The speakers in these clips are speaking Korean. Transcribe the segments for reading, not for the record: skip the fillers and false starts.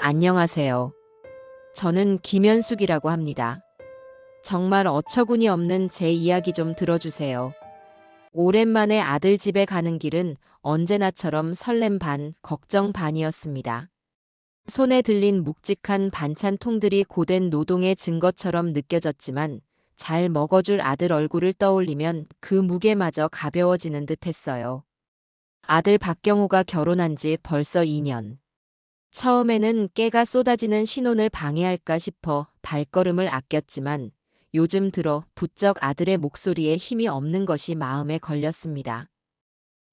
안녕하세요. 저는 김현숙이라고 합니다. 정말 어처구니 없는 제 이야기 좀 들어주세요. 오랜만에 아들 집에 가는 길은 언제나처럼 설렘 반, 걱정 반이었습니다. 손에 들린 묵직한 반찬 통들이 고된 노동의 증거처럼 느껴졌지만 잘 먹어줄 아들 얼굴을 떠올리면 그 무게마저 가벼워지는 듯 했어요. 아들 박경호가 결혼한 지 벌써 2년. 처음에는 깨가 쏟아지는 신혼을 방해할까 싶어 발걸음을 아꼈지만 요즘 들어 부쩍 아들의 목소리에 힘이 없는 것이 마음에 걸렸습니다.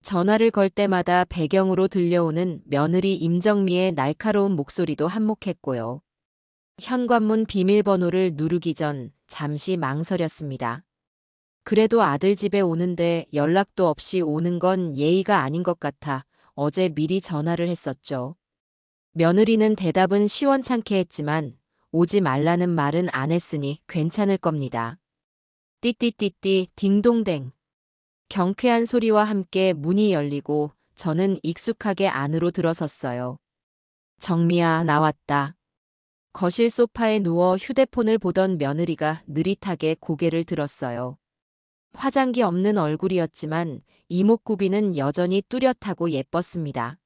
전화를 걸 때마다 배경으로 들려오는 며느리 임정미의 날카로운 목소리도 한몫했고요. 현관문 비밀번호를 누르기 전 잠시 망설였습니다. 그래도 아들 집에 오는데 연락도 없이 오는 건 예의가 아닌 것 같아 어제 미리 전화를 했었죠. 며느리는 대답은 시원찮게 했지만 오지 말라는 말은 안 했으니 괜찮을 겁니다. 띠띠띠띠 딩동댕. 경쾌한 소리와 함께 문이 열리고 저는 익숙하게 안으로 들어섰어요. 정미야, 나왔다. 거실 소파에 누워 휴대폰을 보던 며느리가 느릿하게 고개를 들었어요. 화장기 없는 얼굴이었지만 이목구비는 여전히 뚜렷하고 예뻤습니다.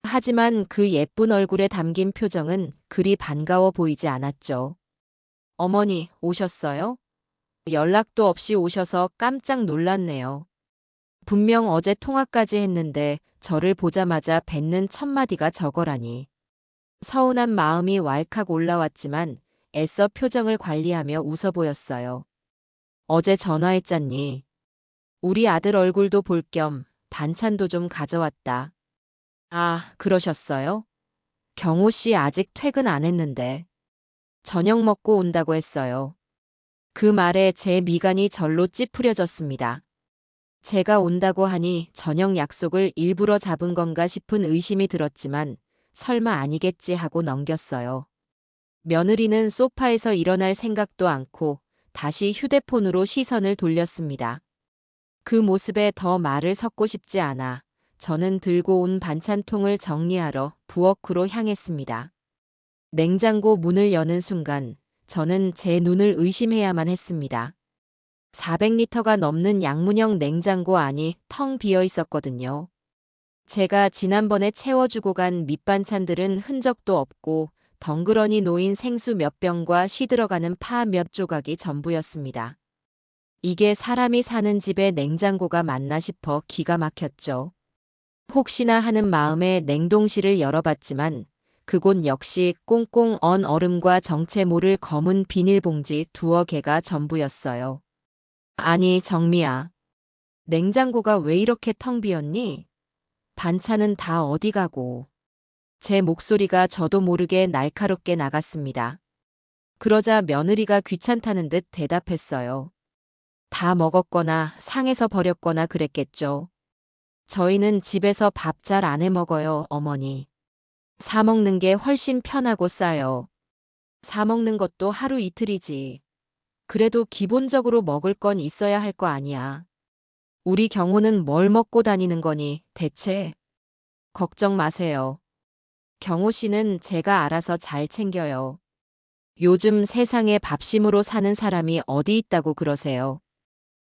하지만 그 예쁜 얼굴에 담긴 표정은 그리 반가워 보이지 않았죠. 어머니, 오셨어요? 연락도 없이 오셔서 깜짝 놀랐네요. 분명 어제 통화까지 했는데 저를 보자마자 뱉는 첫마디가 저거라니. 서운한 마음이 왈칵 올라왔지만 애써 표정을 관리하며 웃어 보였어요. 어제 전화했잖니. 우리 아들 얼굴도 볼 겸 반찬도 좀 가져왔다. 아, 그러셨어요? 경호 씨 아직 퇴근 안 했는데. 저녁 먹고 온다고 했어요. 그 말에 제 미간이 절로 찌푸려졌습니다. 제가 온다고 하니 저녁 약속을 일부러 잡은 건가 싶은 의심이 들었지만 설마 아니겠지 하고 넘겼어요. 며느리는 소파에서 일어날 생각도 않고 다시 휴대폰으로 시선을 돌렸습니다. 그 모습에 더 말을 섞고 싶지 않아 저는 들고 온 반찬통을 정리하러 부엌으로 향했습니다. 냉장고 문을 여는 순간 저는 제 눈을 의심해야만 했습니다. 400리터가 넘는 양문형 냉장고 안이 텅 비어 있었거든요. 제가 지난번에 채워주고 간 밑반찬들은 흔적도 없고 덩그러니 놓인 생수 몇 병과 시들어가는 파 몇 조각이 전부였습니다. 이게 사람이 사는 집의 냉장고가 맞나 싶어 기가 막혔죠. 혹시나 하는 마음에 냉동실을 열어봤지만 그곳 역시 꽁꽁 언 얼음과 정체 모를 검은 비닐봉지 두어 개가 전부였어요. 아니, 정미야. 냉장고가 왜 이렇게 텅 비었니? 반찬은 다 어디 가고. 제 목소리가 저도 모르게 날카롭게 나갔습니다. 그러자 며느리가 귀찮다는 듯 대답했어요. 다 먹었거나 상해서 버렸거나 그랬겠죠. 저희는 집에서 밥 잘 안 해 먹어요, 어머니. 사 먹는 게 훨씬 편하고 싸요. 사 먹는 것도 하루 이틀이지. 그래도 기본적으로 먹을 건 있어야 할 거 아니야. 우리 경호는 뭘 먹고 다니는 거니, 대체? 걱정 마세요. 경호 씨는 제가 알아서 잘 챙겨요. 요즘 세상에 밥심으로 사는 사람이 어디 있다고 그러세요?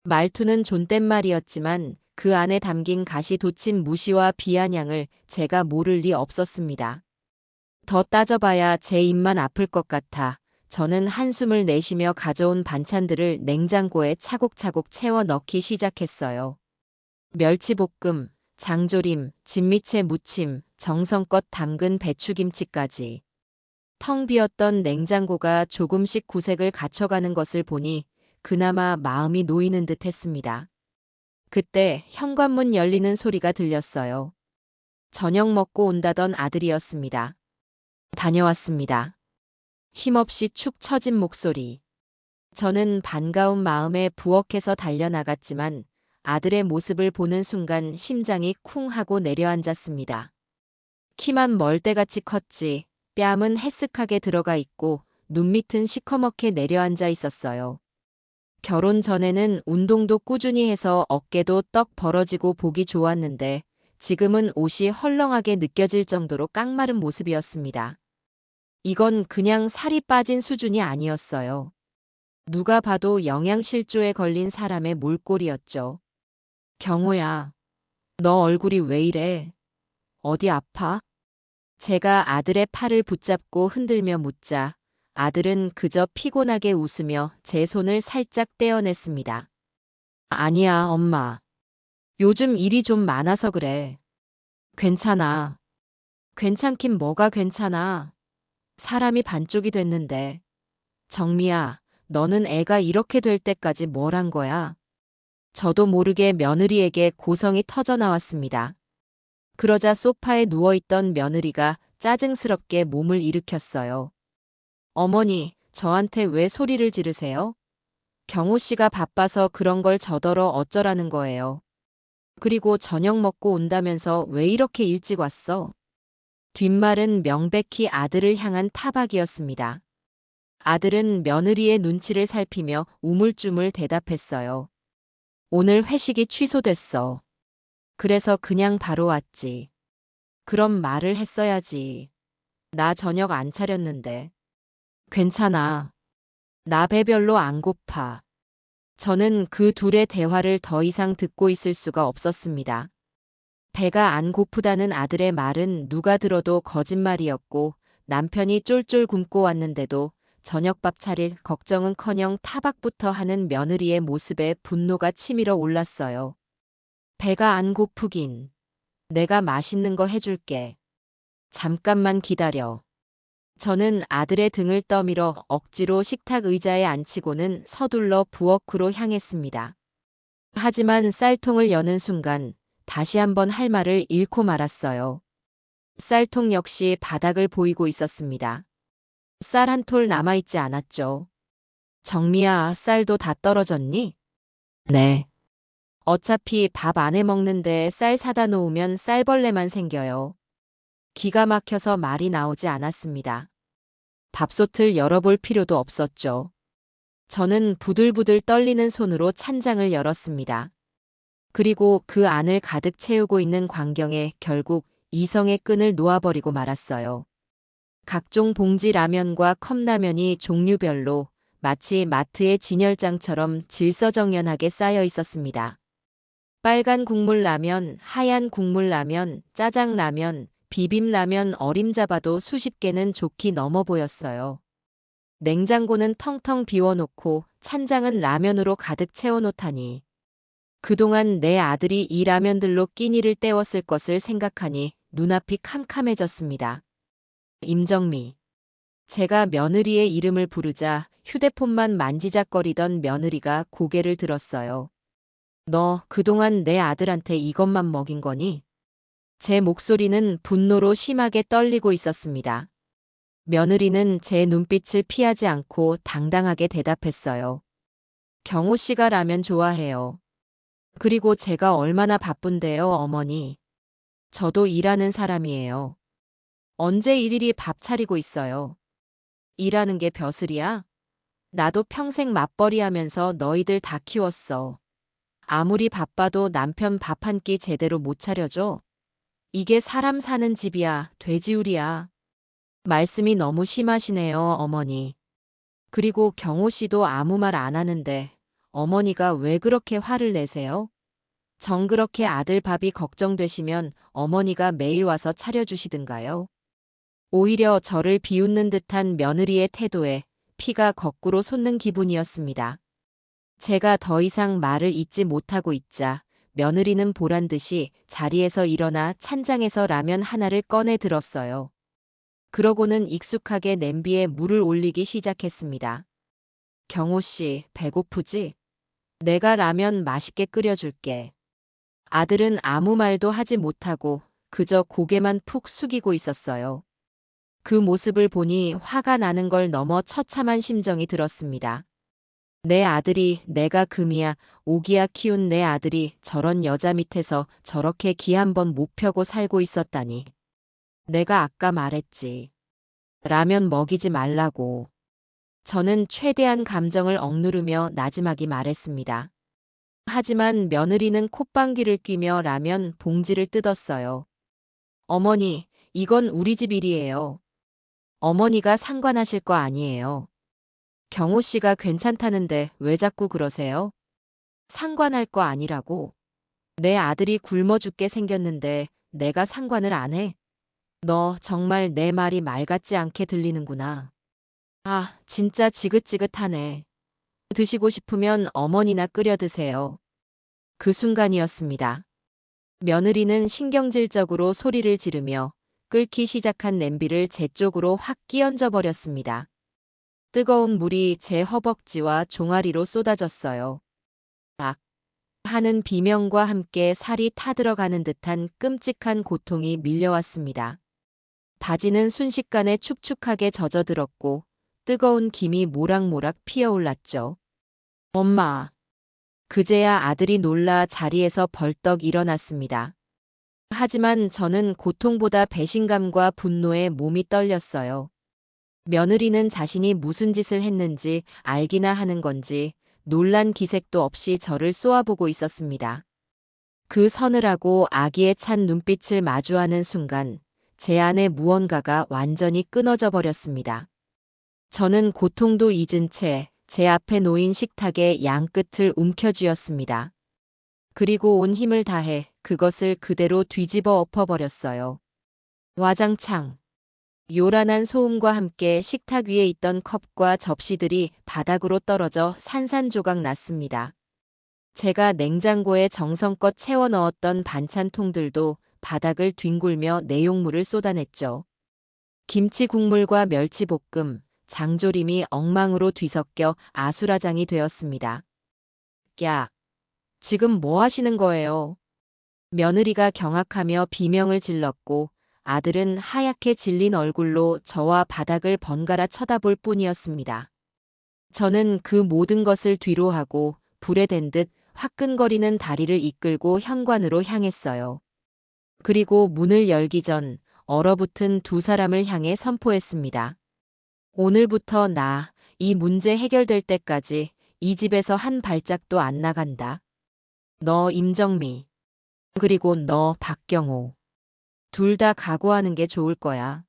말투는 존댓말이었지만 그 안에 담긴 가시 돋친 무시와 비아냥을 제가 모를 리 없었습니다. 더 따져봐야 제 입만 아플 것 같아 저는 한숨을 내쉬며 가져온 반찬들을 냉장고에 차곡차곡 채워 넣기 시작했어요. 멸치볶음, 장조림, 진미채 무침, 정성껏 담근 배추김치까지. 텅 비었던 냉장고가 조금씩 구색을 갖춰가는 것을 보니 그나마 마음이 놓이는 듯 했습니다. 그때 현관문 열리는 소리가 들렸어요. 저녁 먹고 온다던 아들이었습니다. 다녀왔습니다. 힘없이 축 처진 목소리. 저는 반가운 마음에 부엌에서 달려나갔지만 아들의 모습을 보는 순간 심장이 쿵 하고 내려앉았습니다. 키만 멀대같이 컸지 뺨은 해쓱하게 들어가 있고 눈밑은 시커멓게 내려앉아 있었어요. 결혼 전에는 운동도 꾸준히 해서 어깨도 떡 벌어지고 보기 좋았는데 지금은 옷이 헐렁하게 느껴질 정도로 깡마른 모습이었습니다. 이건 그냥 살이 빠진 수준이 아니었어요. 누가 봐도 영양실조에 걸린 사람의 몰골이었죠. 경호야, 너 얼굴이 왜 이래? 어디 아파? 제가 아들의 팔을 붙잡고 흔들며 묻자 아들은 그저 피곤하게 웃으며 제 손을 살짝 떼어냈습니다. 아니야, 엄마. 요즘 일이 좀 많아서 그래. 괜찮아. 괜찮긴 뭐가 괜찮아. 사람이 반쪽이 됐는데. 정미야, 너는 애가 이렇게 될 때까지 뭘 한 거야? 저도 모르게 며느리에게 고성이 터져 나왔습니다. 그러자 소파에 누워있던 며느리가 짜증스럽게 몸을 일으켰어요. 어머니, 저한테 왜 소리를 지르세요? 경호 씨가 바빠서 그런 걸 저더러 어쩌라는 거예요. 그리고 저녁 먹고 온다면서 왜 이렇게 일찍 왔어? 뒷말은 명백히 아들을 향한 타박이었습니다. 아들은 며느리의 눈치를 살피며 우물쭈물 대답했어요. 오늘 회식이 취소됐어. 그래서 그냥 바로 왔지. 그럼 말을 했어야지. 나 저녁 안 차렸는데. 괜찮아. 나 배 별로 안 고파. 저는 그 둘의 대화를 더 이상 듣고 있을 수가 없었습니다. 배가 안 고프다는 아들의 말은 누가 들어도 거짓말이었고 남편이 쫄쫄 굶고 왔는데도 저녁밥 차릴 걱정은커녕 타박부터 하는 며느리의 모습에 분노가 치밀어 올랐어요. 배가 안 고프긴. 내가 맛있는 거 해줄게. 잠깐만 기다려. 저는 아들의 등을 떠밀어 억지로 식탁 의자에 앉히고는 서둘러 부엌으로 향했습니다. 하지만 쌀통을 여는 순간 다시 한번 할 말을 잃고 말았어요. 쌀통 역시 바닥을 보이고 있었습니다. 쌀 한 톨 남아있지 않았죠. 정미야, 쌀도 다 떨어졌니? 네. 어차피 밥 안 해 먹는데 쌀 사다 놓으면 쌀벌레만 생겨요. 기가 막혀서 말이 나오지 않았습니다. 밥솥을 열어볼 필요도 없었죠. 저는 부들부들 떨리는 손으로 찬장을 열었습니다. 그리고 그 안을 가득 채우고 있는 광경에 결국 이성의 끈을 놓아버리고 말았어요. 각종 봉지 라면과 컵라면이 종류별로 마치 마트의 진열장처럼 질서정연하게 쌓여 있었습니다. 빨간 국물 라면, 하얀 국물 라면, 짜장 라면, 비빔라면 어림잡아도 수십 개는 좋게 넘어 보였어요. 냉장고는 텅텅 비워놓고 찬장은 라면으로 가득 채워놓다니. 그동안 내 아들이 이 라면들로 끼니를 때웠을 것을 생각하니 눈앞이 캄캄해졌습니다. 임정미. 제가 며느리의 이름을 부르자 휴대폰만 만지작거리던 며느리가 고개를 들었어요. 너 그동안 내 아들한테 이것만 먹인 거니? 제 목소리는 분노로 심하게 떨리고 있었습니다. 며느리는 제 눈빛을 피하지 않고 당당하게 대답했어요. 경호 씨가 라면 좋아해요. 그리고 제가 얼마나 바쁜데요, 어머니. 저도 일하는 사람이에요. 언제 일일이 밥 차리고 있어요. 일하는 게 벼슬이야? 나도 평생 맞벌이 하면서 너희들 다 키웠어. 아무리 바빠도 남편 밥 한 끼 제대로 못 차려줘? 이게 사람 사는 집이야, 돼지우리야. 말씀이 너무 심하시네요, 어머니. 그리고 경호 씨도 아무 말 안 하는데 어머니가 왜 그렇게 화를 내세요? 정 그렇게 아들 밥이 걱정되시면 어머니가 매일 와서 차려주시든가요? 오히려 저를 비웃는 듯한 며느리의 태도에 피가 거꾸로 솟는 기분이었습니다. 제가 더 이상 말을 잇지 못하고 있자 며느리는 보란 듯이 자리에서 일어나 찬장에서 라면 하나를 꺼내 들었어요. 그러고는 익숙하게 냄비에 물을 올리기 시작했습니다. 경호 씨, 배고프지? 내가 라면 맛있게 끓여줄게. 아들은 아무 말도 하지 못하고 그저 고개만 푹 숙이고 있었어요. 그 모습을 보니 화가 나는 걸 넘어 처참한 심정이 들었습니다. 내 아들이 내가 금이야 오기야 키운 내 아들이 저런 여자 밑에서 저렇게 기 한 번 못 펴고 살고 있었다니. 내가 아까 말했지. 라면 먹이지 말라고. 저는 최대한 감정을 억누르며 나지막이 말했습니다. 하지만 며느리는 콧방귀를 뀌며 라면 봉지를 뜯었어요. 어머니, 이건 우리 집 일이에요. 어머니가 상관하실 거 아니에요. 경호 씨가 괜찮다는데 왜 자꾸 그러세요? 상관할 거 아니라고. 내 아들이 굶어 죽게 생겼는데 내가 상관을 안 해? 너 정말 내 말이 말 같지 않게 들리는구나. 아, 진짜 지긋지긋하네. 드시고 싶으면 어머니나 끓여 드세요. 그 순간이었습니다. 며느리는 신경질적으로 소리를 지르며 끓기 시작한 냄비를 제 쪽으로 확 끼얹어 버렸습니다. 뜨거운 물이 제 허벅지와 종아리로 쏟아졌어요. 악 하는 비명과 함께 살이 타들어가는 듯한 끔찍한 고통이 밀려왔습니다. 바지는 순식간에 축축하게 젖어들었고 뜨거운 김이 모락모락 피어올랐죠. 엄마. 그제야 아들이 놀라 자리에서 벌떡 일어났습니다. 하지만 저는 고통보다 배신감과 분노에 몸이 떨렸어요. 며느리는 자신이 무슨 짓을 했는지 알기나 하는 건지 놀란 기색도 없이 저를 쏘아보고 있었습니다. 그 서늘하고 악의에 찬 눈빛을 마주하는 순간 제 안에 무언가가 완전히 끊어져 버렸습니다. 저는 고통도 잊은 채 제 앞에 놓인 식탁의 양끝을 움켜쥐었습니다. 그리고 온 힘을 다해 그것을 그대로 뒤집어 엎어버렸어요. 와장창. 요란한 소음과 함께 식탁 위에 있던 컵과 접시들이 바닥으로 떨어져 산산조각 났습니다. 제가 냉장고에 정성껏 채워 넣었던 반찬통들도 바닥을 뒹굴며 내용물을 쏟아냈죠. 김치 국물과 멸치볶음, 장조림이 엉망으로 뒤섞여 아수라장이 되었습니다. 야, 지금 뭐 하시는 거예요? 며느리가 경악하며 비명을 질렀고 아들은 하얗게 질린 얼굴로 저와 바닥을 번갈아 쳐다볼 뿐이었습니다. 저는 그 모든 것을 뒤로하고 불에 댄 듯 화끈거리는 다리를 이끌고 현관으로 향했어요. 그리고 문을 열기 전 얼어붙은 두 사람을 향해 선포했습니다. 오늘부터 나, 이 문제 해결될 때까지 이 집에서 한 발짝도 안 나간다. 너 임정미, 그리고 너 박경호. 둘 다 각오하는 게 좋을 거야.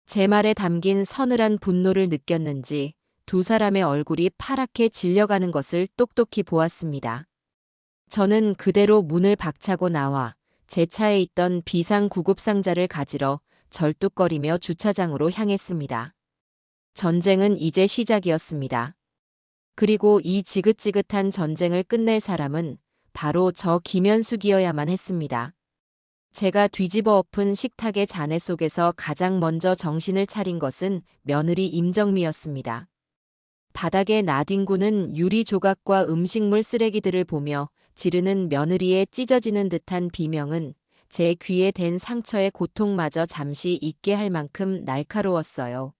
제 말에 담긴 서늘한 분노를 느꼈는지 두 사람의 얼굴이 파랗게 질려가는 것을 똑똑히 보았습니다. 저는 그대로 문을 박차고 나와 제 차에 있던 비상구급 상자를 가지러 절뚝거리며 주차장으로 향했습니다. 전쟁은 이제 시작이었습니다. 그리고 이 지긋지긋한 전쟁을 끝낼 사람은 바로 저 김현숙이어야만 했습니다. 제가 뒤집어 엎은 식탁의 잔해 속에서 가장 먼저 정신을 차린 것은 며느리 임정미였습니다. 바닥에 나뒹구는 유리 조각과 음식물 쓰레기들을 보며 지르는 며느리의 찢어지는 듯한 비명은 제 귀에 댄 상처의 고통마저 잠시 잊게 할 만큼 날카로웠어요.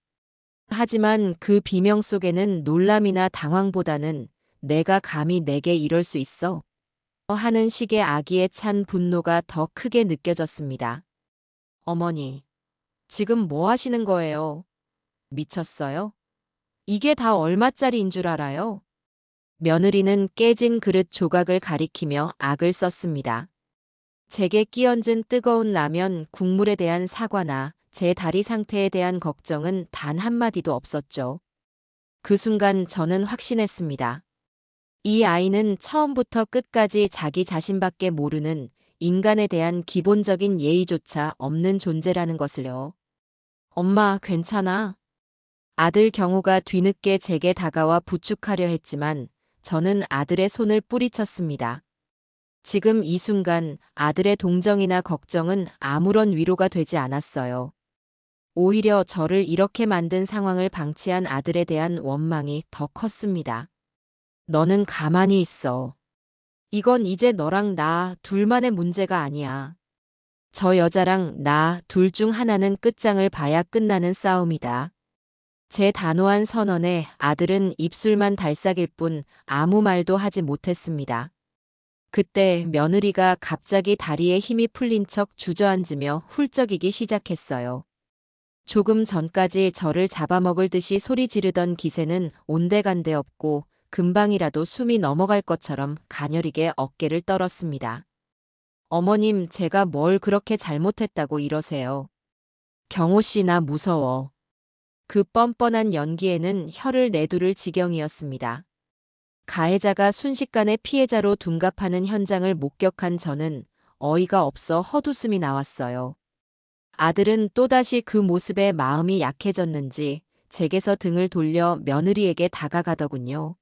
하지만 그 비명 속에는 놀람이나 당황보다는 내가 감히 내게 이럴 수 있어? 하는 식의 악의에 찬 분노가 더 크게 느껴졌습니다. 어머니, 지금 뭐 하시는 거예요? 미쳤어요? 이게 다 얼마짜리인 줄 알아요? 며느리는 깨진 그릇 조각을 가리키며 악을 썼습니다. 제게 끼얹은 뜨거운 라면 국물에 대한 사과나 제 다리 상태에 대한 걱정은 단 한마디도 없었죠. 그 순간 저는 확신했습니다. 이 아이는 처음부터 끝까지 자기 자신밖에 모르는 인간에 대한 기본적인 예의조차 없는 존재라는 것을요. 엄마, 괜찮아? 아들 경호가 뒤늦게 제게 다가와 부축하려 했지만 저는 아들의 손을 뿌리쳤습니다. 지금 이 순간 아들의 동정이나 걱정은 아무런 위로가 되지 않았어요. 오히려 저를 이렇게 만든 상황을 방치한 아들에 대한 원망이 더 컸습니다. 너는 가만히 있어. 이건 이제 너랑 나 둘만의 문제가 아니야. 저 여자랑 나 둘 중 하나는 끝장을 봐야 끝나는 싸움이다. 제 단호한 선언에 아들은 입술만 달싹일 뿐 아무 말도 하지 못했습니다. 그때 며느리가 갑자기 다리에 힘이 풀린 척 주저앉으며 훌쩍이기 시작했어요. 조금 전까지 저를 잡아먹을 듯이 소리 지르던 기세는 온데간데 없고 금방이라도 숨이 넘어갈 것처럼 가녀리게 어깨를 떨었습니다. 어머님, 제가 뭘 그렇게 잘못했다고 이러세요. 경호 씨 나 무서워. 그 뻔뻔한 연기에는 혀를 내두를 지경이었습니다. 가해자가 순식간에 피해자로 둔갑하는 현장을 목격한 저는 어이가 없어 헛웃음이 나왔어요. 아들은 또다시 그 모습에 마음이 약해졌는지 제게서 등을 돌려 며느리에게 다가가더군요.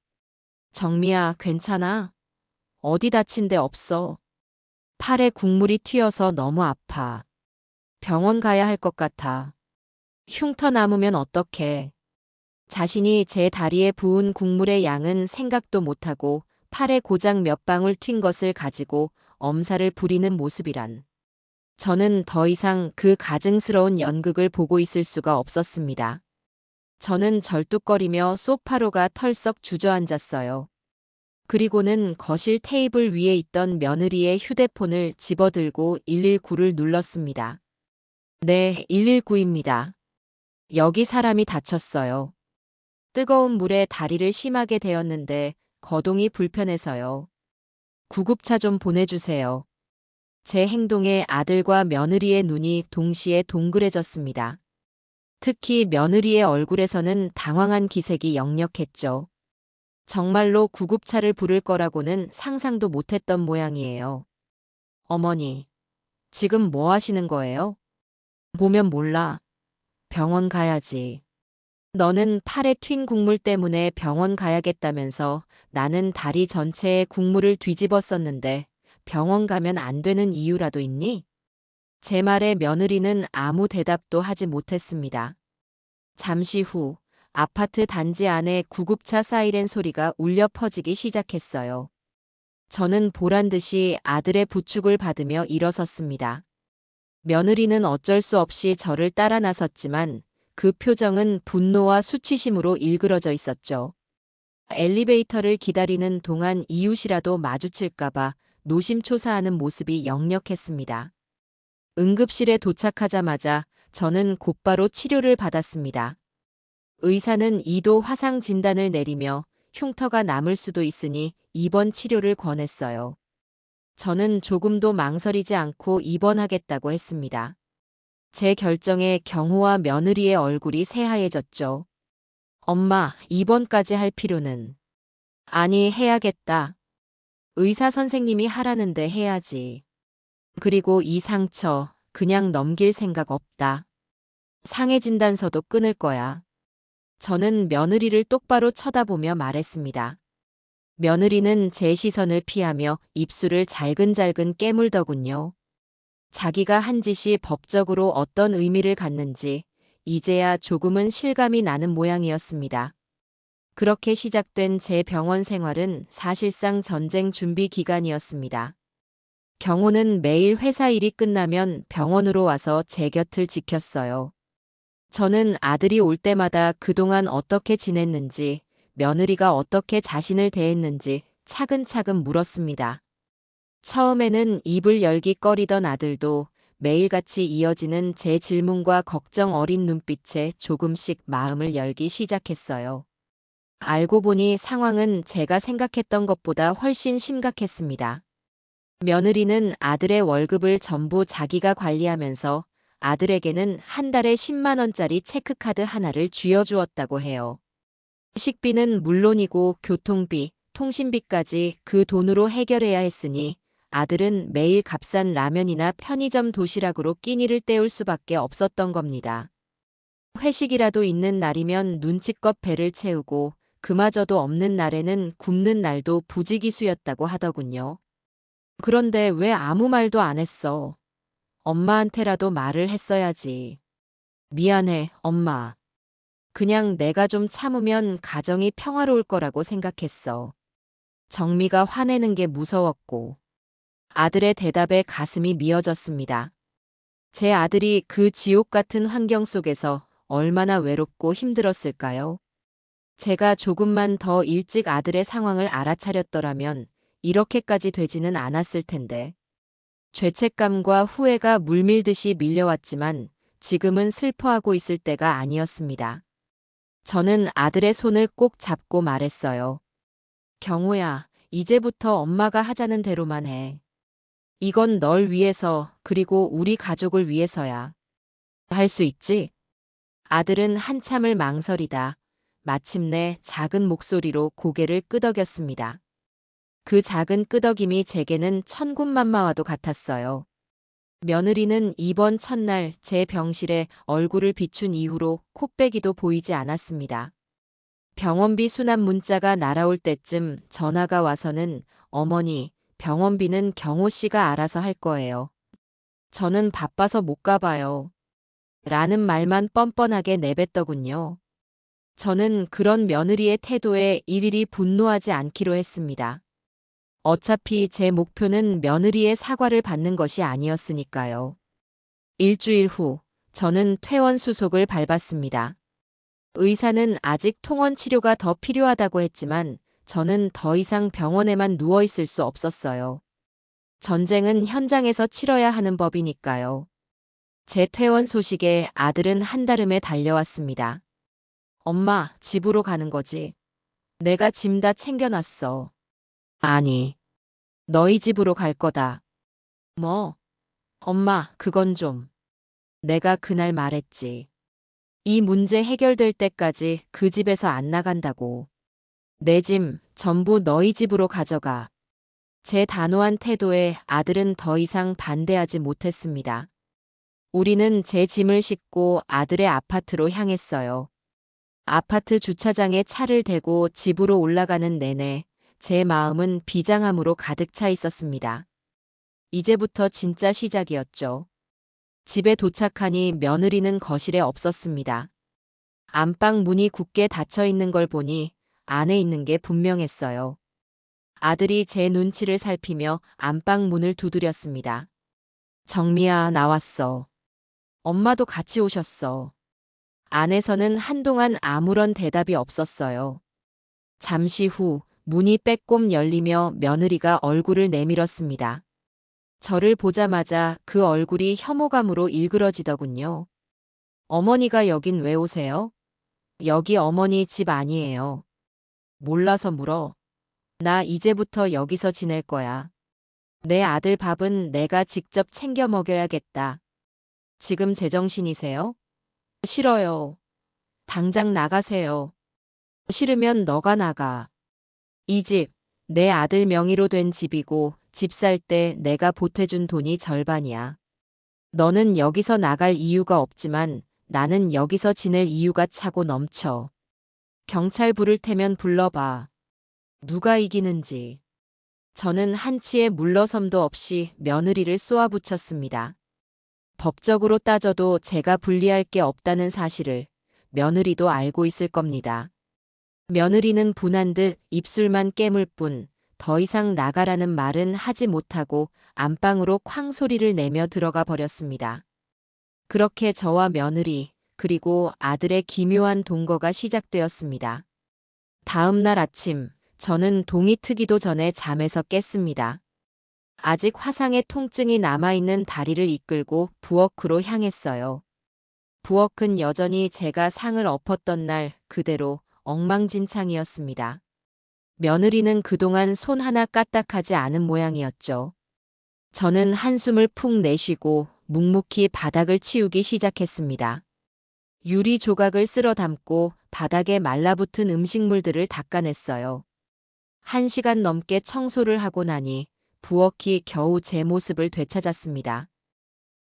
정미야, 괜찮아? 어디 다친 데 없어. 팔에 국물이 튀어서 너무 아파. 병원 가야 할 것 같아. 흉터 남으면 어떡해. 자신이 제 다리에 부은 국물의 양은 생각도 못하고 팔에 고작 몇 방울 튄 것을 가지고 엄살을 부리는 모습이란. 저는 더 이상 그 가증스러운 연극을 보고 있을 수가 없었습니다. 저는 절뚝거리며 소파로가 털썩 주저앉았어요. 그리고는 거실 테이블 위에 있던 며느리의 휴대폰을 집어들고 119를 눌렀습니다. 네, 119입니다. 여기 사람이 다쳤어요. 뜨거운 물에 다리를 심하게 데였는데 거동이 불편해서요. 구급차 좀 보내주세요. 제 행동에 아들과 며느리의 눈이 동시에 동그래졌습니다. 특히 며느리의 얼굴에서는 당황한 기색이 역력했죠. 정말로 구급차를 부를 거라고는 상상도 못했던 모양이에요. 어머니, 지금 뭐 하시는 거예요? 보면 몰라. 병원 가야지. 너는 팔에 튄 국물 때문에 병원 가야겠다면서 나는 다리 전체에 국물을 뒤집었었는데 병원 가면 안 되는 이유라도 있니? 제 말에 며느리는 아무 대답도 하지 못했습니다. 잠시 후 아파트 단지 안에 구급차 사이렌 소리가 울려 퍼지기 시작했어요. 저는 보란 듯이 아들의 부축을 받으며 일어섰습니다. 며느리는 어쩔 수 없이 저를 따라 나섰지만 그 표정은 분노와 수치심으로 일그러져 있었죠. 엘리베이터를 기다리는 동안 이웃이라도 마주칠까봐 노심초사하는 모습이 역력했습니다. 응급실에 도착하자마자 저는 곧바로 치료를 받았습니다. 의사는 2도 화상 진단을 내리며 흉터가 남을 수도 있으니 입원 치료를 권했어요. 저는 조금도 망설이지 않고 입원하겠다고 했습니다. 제 결정에 경호와 며느리의 얼굴이 새하얘졌죠. 엄마, 입원까지 할 필요는. 아니, 해야겠다. 의사 선생님이 하라는데 해야지. 그리고 이 상처, 그냥 넘길 생각 없다. 상해 진단서도 끊을 거야. 저는 며느리를 똑바로 쳐다보며 말했습니다. 며느리는 제 시선을 피하며 입술을 잘근잘근 깨물더군요. 자기가 한 짓이 법적으로 어떤 의미를 갖는지 이제야 조금은 실감이 나는 모양이었습니다. 그렇게 시작된 제 병원 생활은 사실상 전쟁 준비 기간이었습니다. 경호는 매일 회사 일이 끝나면 병원으로 와서 제 곁을 지켰어요. 저는 아들이 올 때마다 그동안 어떻게 지냈는지, 며느리가 어떻게 자신을 대했는지 차근차근 물었습니다. 처음에는 입을 열기 꺼리던 아들도 매일같이 이어지는 제 질문과 걱정 어린 눈빛에 조금씩 마음을 열기 시작했어요. 알고 보니 상황은 제가 생각했던 것보다 훨씬 심각했습니다. 며느리는 아들의 월급을 전부 자기가 관리하면서 아들에게는 한 달에 10만 원짜리 체크카드 하나를 쥐어주었다고 해요. 식비는 물론이고 교통비, 통신비까지 그 돈으로 해결해야 했으니 아들은 매일 값싼 라면이나 편의점 도시락으로 끼니를 때울 수밖에 없었던 겁니다. 회식이라도 있는 날이면 눈치껏 배를 채우고 그마저도 없는 날에는 굶는 날도 부지기수였다고 하더군요. 그런데 왜 아무 말도 안 했어? 엄마한테라도 말을 했어야지. 미안해, 엄마. 그냥 내가 좀 참으면 가정이 평화로울 거라고 생각했어. 정미가 화내는 게 무서웠고. 아들의 대답에 가슴이 미어졌습니다. 제 아들이 그 지옥 같은 환경 속에서 얼마나 외롭고 힘들었을까요? 제가 조금만 더 일찍 아들의 상황을 알아차렸더라면 이렇게까지 되지는 않았을 텐데. 죄책감과 후회가 물밀듯이 밀려왔지만 지금은 슬퍼하고 있을 때가 아니었습니다. 저는 아들의 손을 꼭 잡고 말했어요. 경호야, 이제부터 엄마가 하자는 대로만 해. 이건 널 위해서, 그리고 우리 가족을 위해서야. 할 수 있지? 아들은 한참을 망설이다 마침내 작은 목소리로 고개를 끄덕였습니다. 그 작은 끄덕임이 제게는 천군만마와도 같았어요. 며느리는 이번 첫날 제 병실에 얼굴을 비춘 이후로 콧배기도 보이지 않았습니다. 병원비 수납 문자가 날아올 때쯤 전화가 와서는 어머니, 병원비는 경호 씨가 알아서 할 거예요. 저는 바빠서 못 가봐요. 라는 말만 뻔뻔하게 내뱉더군요. 저는 그런 며느리의 태도에 일일이 분노하지 않기로 했습니다. 어차피 제 목표는 며느리의 사과를 받는 것이 아니었으니까요. 일주일 후, 저는 퇴원 수속을 밟았습니다. 의사는 아직 통원 치료가 더 필요하다고 했지만 저는 더 이상 병원에만 누워 있을 수 없었어요. 전쟁은 현장에서 치러야 하는 법이니까요. 제 퇴원 소식에 아들은 한달음에 달려왔습니다. 엄마, 집으로 가는 거지. 내가 짐 다 챙겨놨어. 아니, 너희 집으로 갈 거다. 뭐? 엄마, 그건 좀. 내가 그날 말했지. 이 문제 해결될 때까지 그 집에서 안 나간다고. 내 짐 전부 너희 집으로 가져가. 제 단호한 태도에 아들은 더 이상 반대하지 못했습니다. 우리는 제 짐을 싣고 아들의 아파트로 향했어요. 아파트 주차장에 차를 대고 집으로 올라가는 내내 제 마음은 비장함으로 가득 차 있었습니다. 이제부터 진짜 시작이었죠. 집에 도착하니 며느리는 거실에 없었습니다. 안방 문이 굳게 닫혀 있는 걸 보니 안에 있는 게 분명했어요. 아들이 제 눈치를 살피며 안방 문을 두드렸습니다. 정미야, 나왔어. 엄마도 같이 오셨어. 안에서는 한동안 아무런 대답이 없었어요. 잠시 후 문이 빼꼼 열리며 며느리가 얼굴을 내밀었습니다. 저를 보자마자 그 얼굴이 혐오감으로 일그러지더군요. 어머니가 여긴 왜 오세요? 여기 어머니 집 아니에요. 몰라서 물어. 나 이제부터 여기서 지낼 거야. 내 아들 밥은 내가 직접 챙겨 먹여야겠다. 지금 제정신이세요? 싫어요. 당장 나가세요. 싫으면 너가 나가. 이 집, 내 아들 명의로 된 집이고 집 살 때 내가 보태준 돈이 절반이야. 너는 여기서 나갈 이유가 없지만 나는 여기서 지낼 이유가 차고 넘쳐. 경찰 부를 테면 불러봐. 누가 이기는지. 저는 한치의 물러섬도 없이 며느리를 쏘아붙였습니다. 법적으로 따져도 제가 불리할 게 없다는 사실을 며느리도 알고 있을 겁니다. 며느리는 분한 듯 입술만 깨물 뿐 더 이상 나가라는 말은 하지 못하고 안방으로 쾅 소리를 내며 들어가 버렸습니다. 그렇게 저와 며느리 그리고 아들의 기묘한 동거가 시작되었습니다. 다음 날 아침 저는 동이 트기도 전에 잠에서 깼습니다. 아직 화상의 통증이 남아있는 다리를 이끌고 부엌으로 향했어요. 부엌은 여전히 제가 상을 엎었던 날 그대로 엉망진창이었습니다. 며느리는 그동안 손 하나 까딱하지 않은 모양이었죠. 저는 한숨을 푹 내쉬고 묵묵히 바닥을 치우기 시작했습니다. 유리 조각을 쓸어 담고 바닥에 말라붙은 음식물들을 닦아냈어요. 1시간 넘게 청소를 하고 나니 부엌이 겨우 제 모습을 되찾았습니다.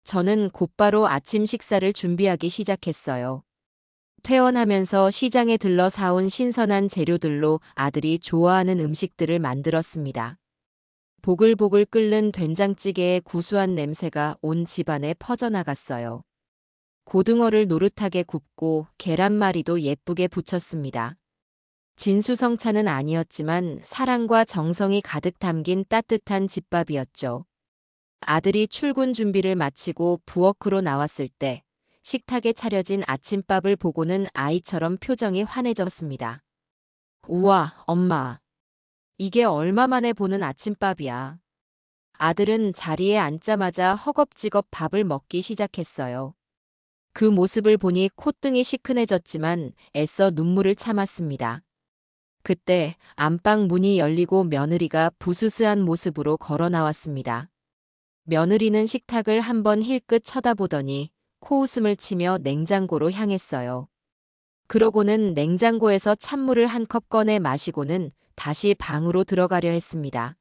저는 곧바로 아침 식사를 준비하기 시작했어요. 퇴원하면서 시장에 들러 사온 신선한 재료들로 아들이 좋아하는 음식들을 만들었습니다. 보글보글 끓는 된장찌개의 구수한 냄새가 온 집안에 퍼져나갔어요. 고등어를 노릇하게 굽고 계란말이도 예쁘게 부쳤습니다. 진수성찬은 아니었지만 사랑과 정성이 가득 담긴 따뜻한 집밥이었죠. 아들이 출근 준비를 마치고 부엌으로 나왔을 때 식탁에 차려진 아침밥을 보고는 아이처럼 표정이 환해졌습니다. 우와, 엄마. 이게 얼마 만에 보는 아침밥이야. 아들은 자리에 앉자마자 허겁지겁 밥을 먹기 시작했어요. 그 모습을 보니 콧등이 시큰해졌지만 애써 눈물을 참았습니다. 그때 안방 문이 열리고 며느리가 부스스한 모습으로 걸어 나왔습니다. 며느리는 식탁을 한번 힐끗 쳐다보더니 코웃음을 치며 냉장고로 향했어요. 그러고는 냉장고에서 찬물을 한 컵 꺼내 마시고는 다시 방으로 들어가려 했습니다.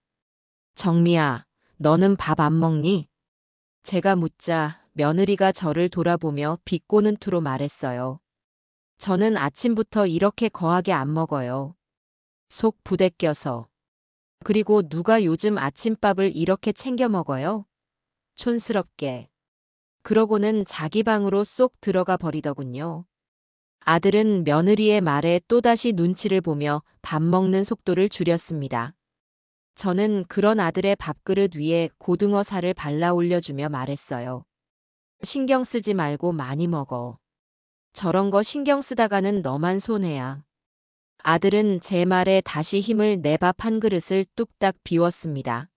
정미야, 너는 밥 안 먹니? 제가 묻자 며느리가 저를 돌아보며 비꼬는 투로 말했어요. 저는 아침부터 이렇게 거하게 안 먹어요. 속 부대껴서. 그리고 누가 요즘 아침밥을 이렇게 챙겨 먹어요? 촌스럽게. 그러고는 자기 방으로 쏙 들어가 버리더군요. 아들은 며느리의 말에 또다시 눈치를 보며 밥 먹는 속도를 줄였습니다. 저는 그런 아들의 밥그릇 위에 고등어 살을 발라 올려주며 말했어요. 신경 쓰지 말고 많이 먹어. 저런 거 신경 쓰다가는 너만 손해야. 아들은 제 말에 다시 힘을 내 밥 한 그릇을 뚝딱 비웠습니다.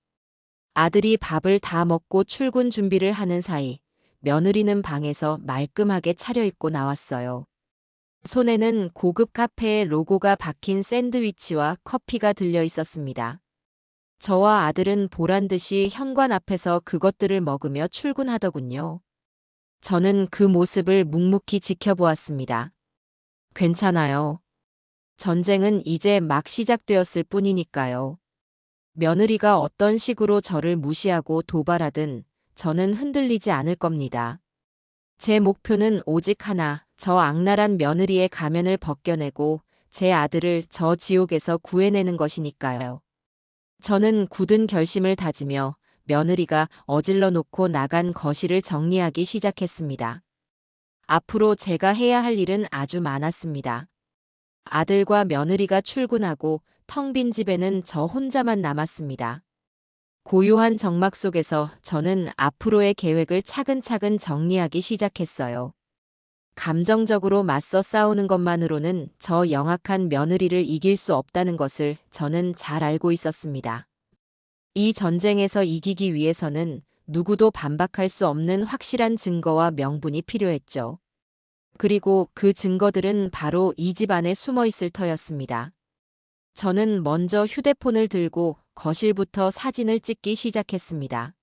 아들이 밥을 다 먹고 출근 준비를 하는 사이 며느리는 방에서 말끔하게 차려입고 나왔어요. 손에는 고급 카페의 로고가 박힌 샌드위치와 커피가 들려 있었습니다. 저와 아들은 보란듯이 현관 앞에서 그것들을 먹으며 출근하더군요. 저는 그 모습을 묵묵히 지켜보았습니다. 괜찮아요. 전쟁은 이제 막 시작되었을 뿐이니까요. 며느리가 어떤 식으로 저를 무시하고 도발하든 저는 흔들리지 않을 겁니다. 제 목표는 오직 하나, 저 악랄한 며느리의 가면을 벗겨내고 제 아들을 저 지옥에서 구해내는 것이니까요. 저는 굳은 결심을 다지며 며느리가 어질러 놓고 나간 거실을 정리하기 시작했습니다. 앞으로 제가 해야 할 일은 아주 많았습니다. 아들과 며느리가 출근하고 텅 빈 집에는 저 혼자만 남았습니다. 고요한 정막 속에서 저는 앞으로의 계획을 차근차근 정리하기 시작했어요. 감정적으로 맞서 싸우는 것만으로는 저 영악한 며느리를 이길 수 없다는 것을 저는 잘 알고 있었습니다. 이 전쟁에서 이기기 위해서는 누구도 반박할 수 없는 확실한 증거와 명분이 필요했죠. 그리고 그 증거들은 바로 이 집 안에 숨어 있을 터였습니다. 저는 먼저 휴대폰을 들고 거실부터 사진을 찍기 시작했습니다.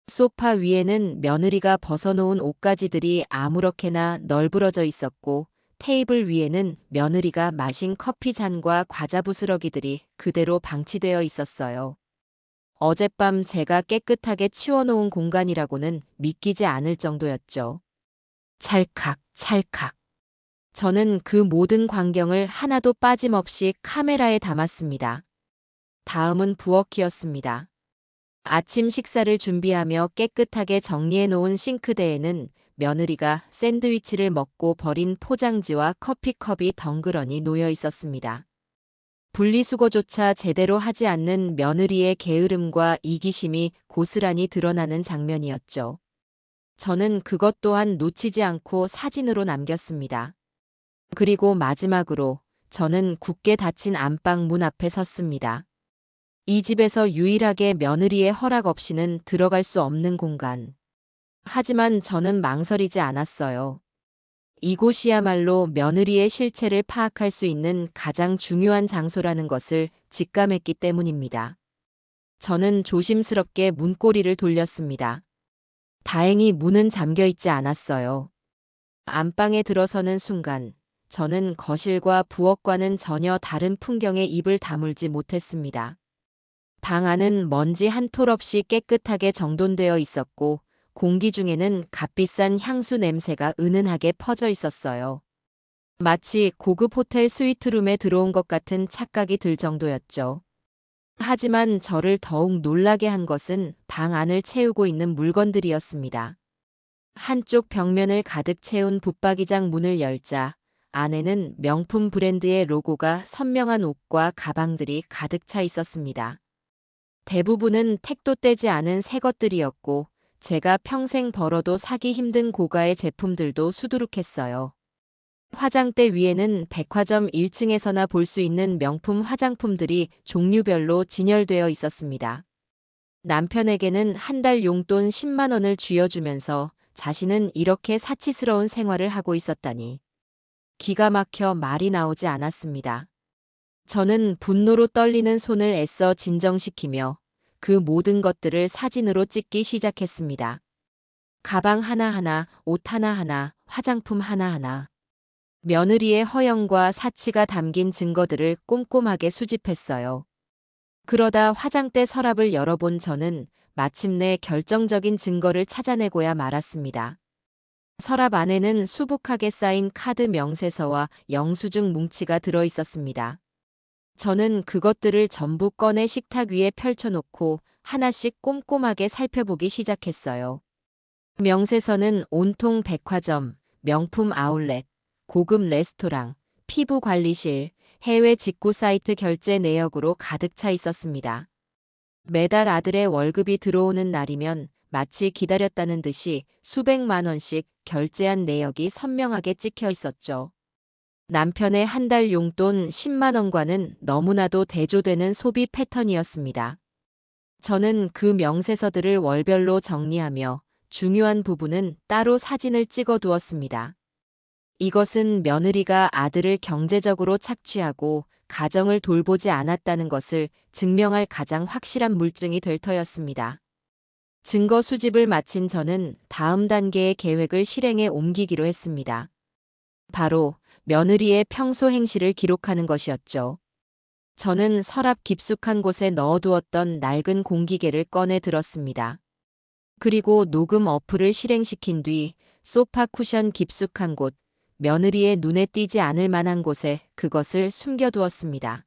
소파 위에는 며느리가 벗어놓은 옷가지들이 아무렇게나 널브러져 있었고 테이블 위에는 며느리가 마신 커피 잔과 과자 부스러기들이 그대로 방치되어 있었어요. 어젯밤 제가 깨끗하게 치워놓은 공간이라고는 믿기지 않을 정도였죠. 찰칵, 찰칵. 저는 그 모든 광경을 하나도 빠짐없이 카메라에 담았습니다. 다음은 부엌이었습니다. 아침 식사를 준비하며 깨끗하게 정리해 놓은 싱크대에는 며느리가 샌드위치를 먹고 버린 포장지와 커피컵이 덩그러니 놓여 있었습니다. 분리수거조차 제대로 하지 않는 며느리의 게으름과 이기심이 고스란히 드러나는 장면이었죠. 저는 그것 또한 놓치지 않고 사진으로 남겼습니다. 그리고 마지막으로 저는 굳게 닫힌 안방 문 앞에 섰습니다. 이 집에서 유일하게 며느리의 허락 없이는 들어갈 수 없는 공간. 하지만 저는 망설이지 않았어요. 이곳이야말로 며느리의 실체를 파악할 수 있는 가장 중요한 장소라는 것을 직감했기 때문입니다. 저는 조심스럽게 문고리를 돌렸습니다. 다행히 문은 잠겨 있지 않았어요. 안방에 들어서는 순간 저는 거실과 부엌과는 전혀 다른 풍경에 입을 다물지 못했습니다. 방 안은 먼지 한 톨 없이 깨끗하게 정돈되어 있었고 공기 중에는 값비싼 향수 냄새가 은은하게 퍼져 있었어요. 마치 고급 호텔 스위트룸에 들어온 것 같은 착각이 들 정도였죠. 하지만 저를 더욱 놀라게 한 것은 방 안을 채우고 있는 물건들이었습니다. 한쪽 벽면을 가득 채운 붙박이장 문을 열자 안에는 명품 브랜드의 로고가 선명한 옷과 가방들이 가득 차 있었습니다. 대부분은 택도 떼지 않은 새 것들이었고 제가 평생 벌어도 사기 힘든 고가의 제품들도 수두룩했어요. 화장대 위에는 백화점 1층에서나 볼 수 있는 명품 화장품들이 종류별로 진열되어 있었습니다. 남편에게는 한 달 용돈 10만 원을 쥐어주면서 자신은 이렇게 사치스러운 생활을 하고 있었다니. 기가 막혀 말이 나오지 않았습니다. 저는 분노로 떨리는 손을 애써 진정시키며 그 모든 것들을 사진으로 찍기 시작했습니다. 가방 하나하나, 옷 하나하나, 화장품 하나하나. 며느리의 허영과 사치가 담긴 증거들을 꼼꼼하게 수집했어요. 그러다 화장대 서랍을 열어본 저는 마침내 결정적인 증거를 찾아내고야 말았습니다. 서랍 안에는 수북하게 쌓인 카드 명세서와 영수증 뭉치가 들어 있었습니다. 저는 그것들을 전부 꺼내 식탁 위에 펼쳐놓고 하나씩 꼼꼼하게 살펴보기 시작했어요. 명세서는 온통 백화점, 명품 아울렛, 고급 레스토랑, 피부 관리실, 해외 직구 사이트 결제 내역으로 가득 차 있었습니다. 매달 아들의 월급이 들어오는 날이면 마치 기다렸다는 듯이 수백만 원씩 결제한 내역이 선명하게 찍혀 있었죠. 남편의 한 달 용돈 10만 원과는 너무나도 대조되는 소비 패턴이었습니다. 저는 그 명세서들을 월별로 정리하며 중요한 부분은 따로 사진을 찍어 두었습니다. 이것은 며느리가 아들을 경제적으로 착취하고 가정을 돌보지 않았다는 것을 증명할 가장 확실한 물증이 될 터였습니다. 증거 수집을 마친 저는 다음 단계의 계획을 실행에 옮기기로 했습니다. 바로 며느리의 평소 행실을 기록하는 것이었죠. 저는 서랍 깊숙한 곳에 넣어두었던 낡은 공기계를 꺼내 들었습니다. 그리고 녹음 어플을 실행시킨 뒤 소파 쿠션 깊숙한 곳, 며느리의 눈에 띄지 않을 만한 곳에 그것을 숨겨두었습니다.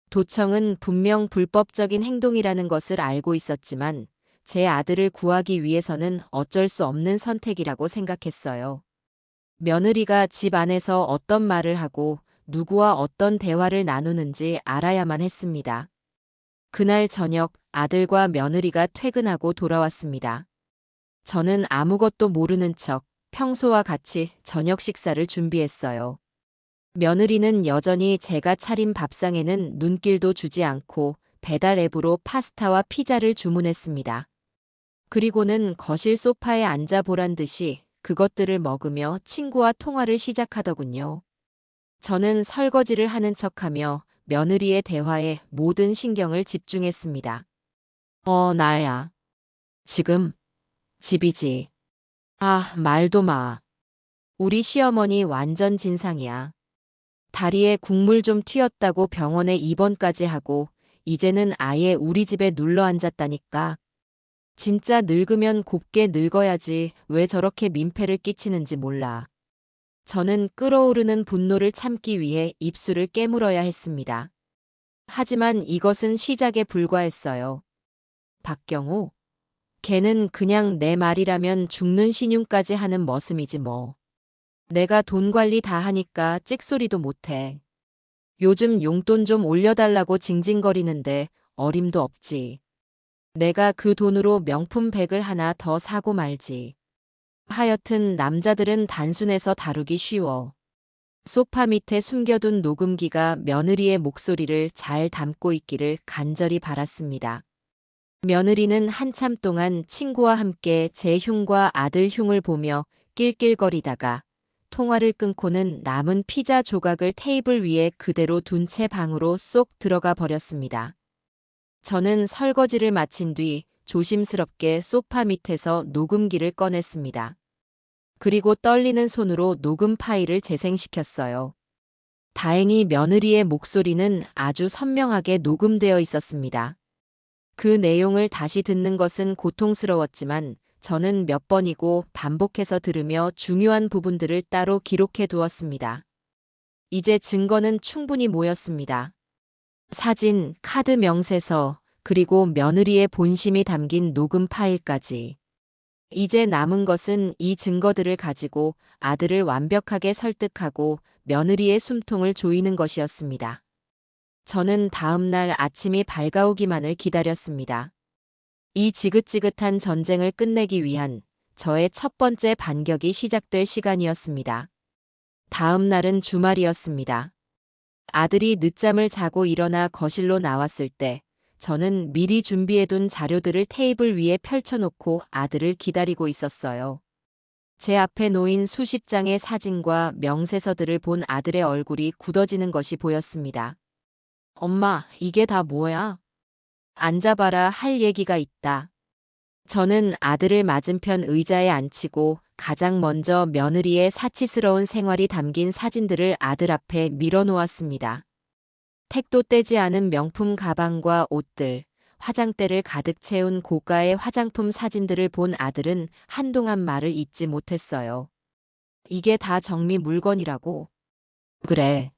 도청은 분명 불법적인 행동이라는 것을 알고 있었지만 제 아들을 구하기 위해서는 어쩔 수 없는 선택이라고 생각했어요. 며느리가 집 안에서 어떤 말을 하고 누구와 어떤 대화를 나누는지 알아야만 했습니다. 그날 저녁 아들과 며느리가 퇴근하고 돌아왔습니다. 저는 아무것도 모르는 척 평소와 같이 저녁 식사를 준비했어요. 며느리는 여전히 제가 차린 밥상에는 눈길도 주지 않고 배달 앱으로 파스타와 피자를 주문했습니다. 그리고는 거실 소파에 앉아 보란 듯이 그것들을 먹으며 친구와 통화를 시작하더군요. 저는 설거지를 하는 척하며 며느리의 대화에 모든 신경을 집중했습니다. 나야. 지금 집이지. 아, 말도 마. 우리 시어머니 완전 진상이야. 다리에 국물 좀 튀었다고 병원에 입원까지 하고 이제는 아예 우리 집에 눌러 앉았다니까. 진짜 늙으면 곱게 늙어야지 왜 저렇게 민폐를 끼치는지 몰라. 저는 끓어오르는 분노를 참기 위해 입술을 깨물어야 했습니다. 하지만 이것은 시작에 불과했어요. 박경호, 걔는 그냥 내 말이라면 죽는 신용까지 하는 머슴이지 뭐. 내가 돈 관리 다 하니까 찍소리도 못해. 요즘 용돈 좀 올려달라고 징징거리는데 어림도 없지. 내가 그 돈으로 명품 백을 하나 더 사고 말지. 하여튼 남자들은 단순해서 다루기 쉬워. 소파 밑에 숨겨둔 녹음기가 며느리의 목소리를 잘 담고 있기를 간절히 바랐습니다. 며느리는 한참 동안 친구와 함께 제 흉과 아들 흉을 보며 낄낄거리다가 통화를 끊고는 남은 피자 조각을 테이블 위에 그대로 둔 채 방으로 쏙 들어가 버렸습니다. 저는 설거지를 마친 뒤 조심스럽게 소파 밑에서 녹음기를 꺼냈습니다. 그리고 떨리는 손으로 녹음 파일을 재생시켰어요. 다행히 며느리의 목소리는 아주 선명하게 녹음되어 있었습니다. 그 내용을 다시 듣는 것은 고통스러웠지만 저는 몇 번이고 반복해서 들으며 중요한 부분들을 따로 기록해 두었습니다. 이제 증거는 충분히 모였습니다. 사진, 카드 명세서, 그리고 며느리의 본심이 담긴 녹음 파일까지. 이제 남은 것은 이 증거들을 가지고 아들을 완벽하게 설득하고 며느리의 숨통을 조이는 것이었습니다. 저는 다음 날 아침이 밝아오기만을 기다렸습니다. 이 지긋지긋한 전쟁을 끝내기 위한 저의 첫 번째 반격이 시작될 시간이었습니다. 다음 날은 주말이었습니다. 아들이 늦잠을 자고 일어나 거실로 나왔을 때 저는 미리 준비해둔 자료들을 테이블 위에 펼쳐놓고 아들을 기다리고 있었어요. 제 앞에 놓인 수십 장의 사진과 명세서들을 본 아들의 얼굴이 굳어지는 것이 보였습니다. 엄마, 이게 다 뭐야? 앉아봐라, 할 얘기가 있다. 저는 아들을 맞은편 의자에 앉히고 가장 먼저 며느리의 사치스러운 생활이 담긴 사진들을 아들 앞에 밀어놓았습니다. 택도 떼지 않은 명품 가방과 옷들, 화장대를 가득 채운 고가의 화장품 사진들을 본 아들은 한동안 말을 잇지 못했어요. 이게 다 정미 물건이라고? 그래.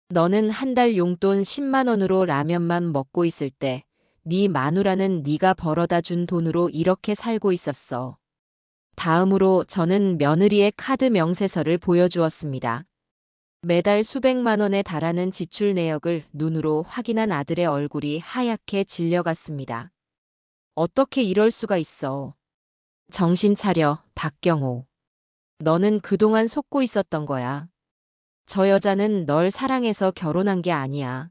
너는 한 달 용돈 10만 원으로 라면만 먹고 있을 때 네 마누라는 네가 벌어다 준 돈으로 이렇게 살고 있었어. 다음으로 저는 며느리의 카드 명세서를 보여주었습니다. 매달 수백만 원에 달하는 지출 내역을 눈으로 확인한 아들의 얼굴이 하얗게 질려갔습니다. 어떻게 이럴 수가 있어. 정신 차려, 박경호. 너는 그동안 속고 있었던 거야. 저 여자는 널 사랑해서 결혼한 게 아니야.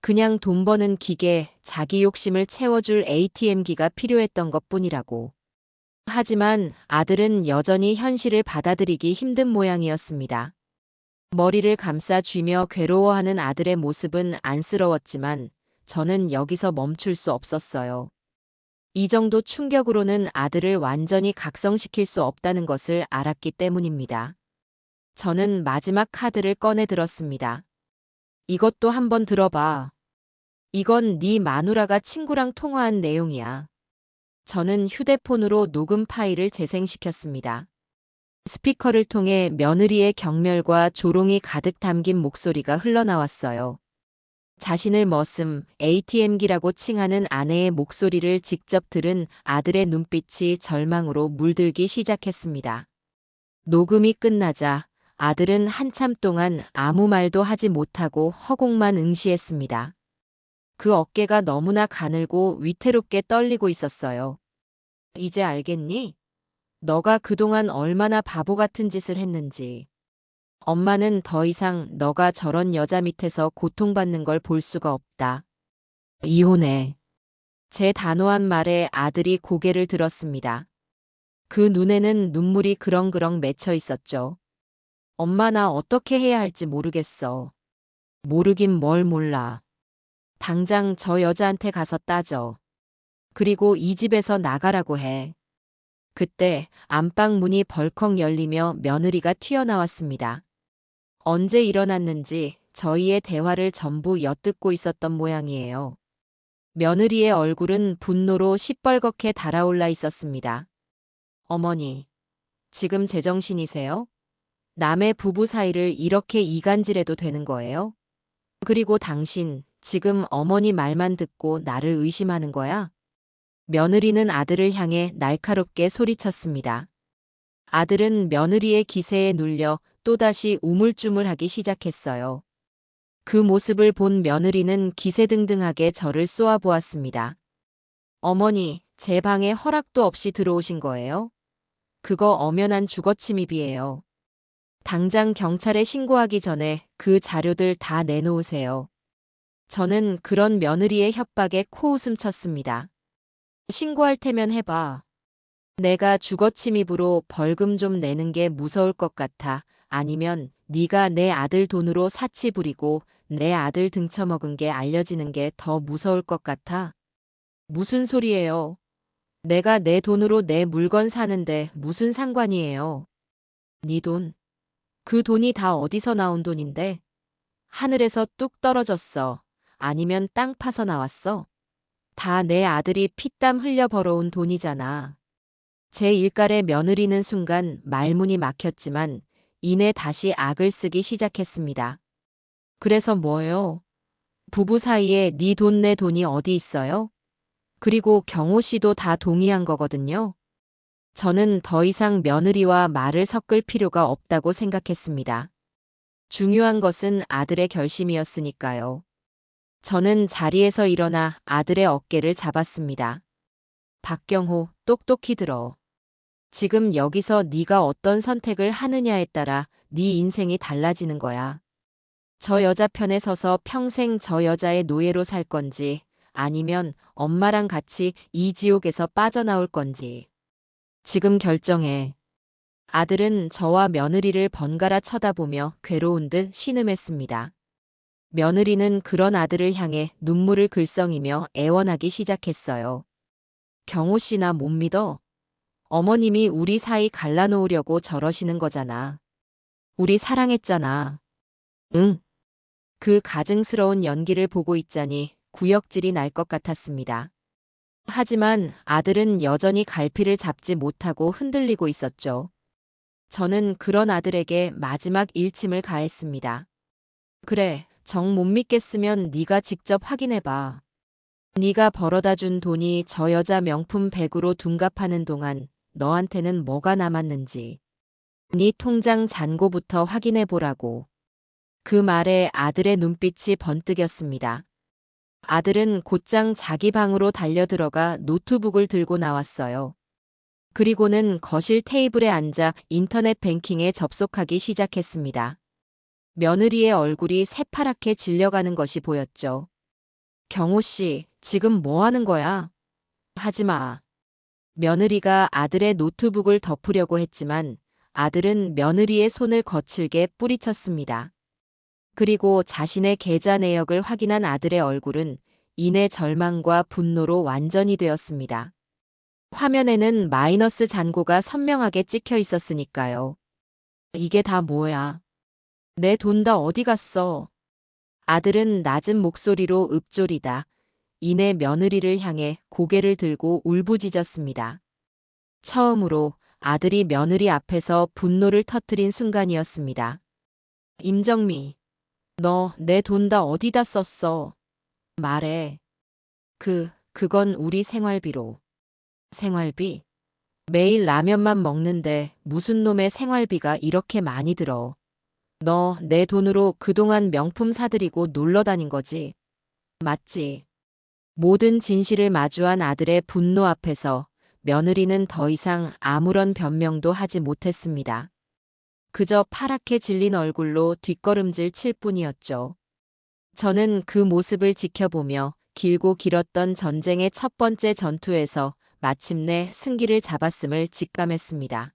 그냥 돈 버는 기계, 자기 욕심을 채워줄 ATM기가 필요했던 것뿐이라고. 하지만 아들은 여전히 현실을 받아들이기 힘든 모양이었습니다. 머리를 감싸 쥐며 괴로워하는 아들의 모습은 안쓰러웠지만 저는 여기서 멈출 수 없었어요. 이 정도 충격으로는 아들을 완전히 각성시킬 수 없다는 것을 알았기 때문입니다. 저는 마지막 카드를 꺼내 들었습니다. 이것도 한번 들어봐. 이건 네 마누라가 친구랑 통화한 내용이야. 저는 휴대폰으로 녹음 파일을 재생시켰습니다. 스피커를 통해 며느리의 경멸과 조롱이 가득 담긴 목소리가 흘러나왔어요. 자신을 머슴, ATM기라고 칭하는 아내의 목소리를 직접 들은 아들의 눈빛이 절망으로 물들기 시작했습니다. 녹음이 끝나자 아들은 한참 동안 아무 말도 하지 못하고 허공만 응시했습니다. 그 어깨가 너무나 가늘고 위태롭게 떨리고 있었어요. 이제 알겠니? 너가 그동안 얼마나 바보 같은 짓을 했는지. 엄마는 더 이상 너가 저런 여자 밑에서 고통받는 걸 볼 수가 없다. 이혼해. 제 단호한 말에 아들이 고개를 들었습니다. 그 눈에는 눈물이 그렁그렁 맺혀 있었죠. 엄마 나 어떻게 해야 할지 모르겠어. 모르긴 뭘 몰라. 당장 저 여자한테 가서 따져. 그리고 이 집에서 나가라고 해. 그때 안방 문이 벌컥 열리며 며느리가 튀어나왔습니다. 언제 일어났는지 저희의 대화를 전부 엿듣고 있었던 모양이에요. 며느리의 얼굴은 분노로 시뻘겋게 달아올라 있었습니다. 어머니, 지금 제정신이세요? 남의 부부 사이를 이렇게 이간질해도 되는 거예요? 그리고 당신, 지금 어머니 말만 듣고 나를 의심하는 거야? 며느리는 아들을 향해 날카롭게 소리쳤습니다. 아들은 며느리의 기세에 눌려 또다시 우물쭈물하기 시작했어요. 그 모습을 본 며느리는 기세등등하게 저를 쏘아보았습니다. 어머니, 제 방에 허락도 없이 들어오신 거예요? 그거 엄연한 주거침입이에요. 당장 경찰에 신고하기 전에 그 자료들 다 내놓으세요. 저는 그런 며느리의 협박에 코웃음 쳤습니다. 신고할 테면 해봐. 내가 주거침입으로 벌금 좀 내는 게 무서울 것 같아. 아니면 네가 내 아들 돈으로 사치 부리고 내 아들 등쳐먹은 게 알려지는 게 더 무서울 것 같아. 무슨 소리예요? 내가 내 돈으로 내 물건 사는데 무슨 상관이에요? 네 돈. 그 돈이 다 어디서 나온 돈인데? 하늘에서 뚝 떨어졌어. 아니면 땅 파서 나왔어? 다 내 아들이 피땀 흘려 벌어온 돈이잖아. 제 일갈에 며느리는 순간 말문이 막혔지만 이내 다시 악을 쓰기 시작했습니다. 그래서 뭐요? 부부 사이에 네 돈 내 돈이 어디 있어요? 그리고 경호 씨도 다 동의한 거거든요. 저는 더 이상 며느리와 말을 섞을 필요가 없다고 생각했습니다. 중요한 것은 아들의 결심이었으니까요. 저는 자리에서 일어나 아들의 어깨를 잡았습니다. 박경호, 똑똑히 들어. 지금 여기서 네가 어떤 선택을 하느냐에 따라 네 인생이 달라지는 거야. 저 여자 편에 서서 평생 저 여자의 노예로 살 건지 아니면 엄마랑 같이 이 지옥에서 빠져나올 건지. 지금 결정해. 아들은 저와 며느리를 번갈아 쳐다보며 괴로운 듯 신음했습니다. 며느리는 그런 아들을 향해 눈물을 글썽이며 애원하기 시작했어요. 경호 씨 나 못 믿어. 어머님이 우리 사이 갈라놓으려고 저러시는 거잖아. 우리 사랑했잖아. 응. 그 가증스러운 연기를 보고 있자니 구역질이 날 것 같았습니다. 하지만 아들은 여전히 갈피를 잡지 못하고 흔들리고 있었죠. 저는 그런 아들에게 마지막 일침을 가했습니다. 그래, 정 못 믿겠으면 네가 직접 확인해봐. 네가 벌어다 준 돈이 저 여자 명품 백으로 둔갑하는 동안 너한테는 뭐가 남았는지. 네 통장 잔고부터 확인해보라고. 그 말에 아들의 눈빛이 번뜩였습니다. 아들은 곧장 자기 방으로 달려들어가 노트북을 들고 나왔어요. 그리고는 거실 테이블에 앉아 인터넷 뱅킹에 접속하기 시작했습니다. 며느리의 얼굴이 새파랗게 질려가는 것이 보였죠. 경호 씨, 지금 뭐 하는 거야? 하지 마. 며느리가 아들의 노트북을 덮으려고 했지만 아들은 며느리의 손을 거칠게 뿌리쳤습니다. 그리고 자신의 계좌 내역을 확인한 아들의 얼굴은 이내 절망과 분노로 완전히 되었습니다. 화면에는 마이너스 잔고가 선명하게 찍혀 있었으니까요. 이게 다 뭐야? 내 돈 다 어디 갔어? 아들은 낮은 목소리로 읊조리다 이내 며느리를 향해 고개를 들고 울부짖었습니다. 처음으로 아들이 며느리 앞에서 분노를 터뜨린 순간이었습니다. 임정미, 너 내 돈 다 어디다 썼어? 말해. 그건 우리 생활비로. 생활비? 매일 라면만 먹는데 무슨 놈의 생활비가 이렇게 많이 들어. 너 내 돈으로 그동안 명품 사들이고 놀러 다닌 거지? 맞지? 모든 진실을 마주한 아들의 분노 앞에서 며느리는 더 이상 아무런 변명도 하지 못했습니다. 그저 파랗게 질린 얼굴로 뒷걸음질 칠 뿐이었죠. 저는 그 모습을 지켜보며 길고 길었던 전쟁의 첫 번째 전투에서 마침내 승기를 잡았음을 직감했습니다.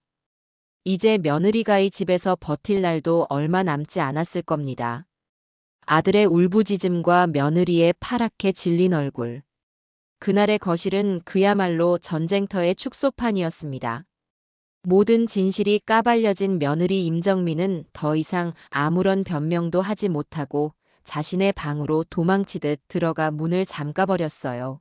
이제 며느리가 이 집에서 버틸 날도 얼마 남지 않았을 겁니다. 아들의 울부짖음과 며느리의 파랗게 질린 얼굴. 그날의 거실은 그야말로 전쟁터의 축소판이었습니다. 모든 진실이 까발려진 며느리 임정민은 더 이상 아무런 변명도 하지 못하고 자신의 방으로 도망치듯 들어가 문을 잠가버렸어요.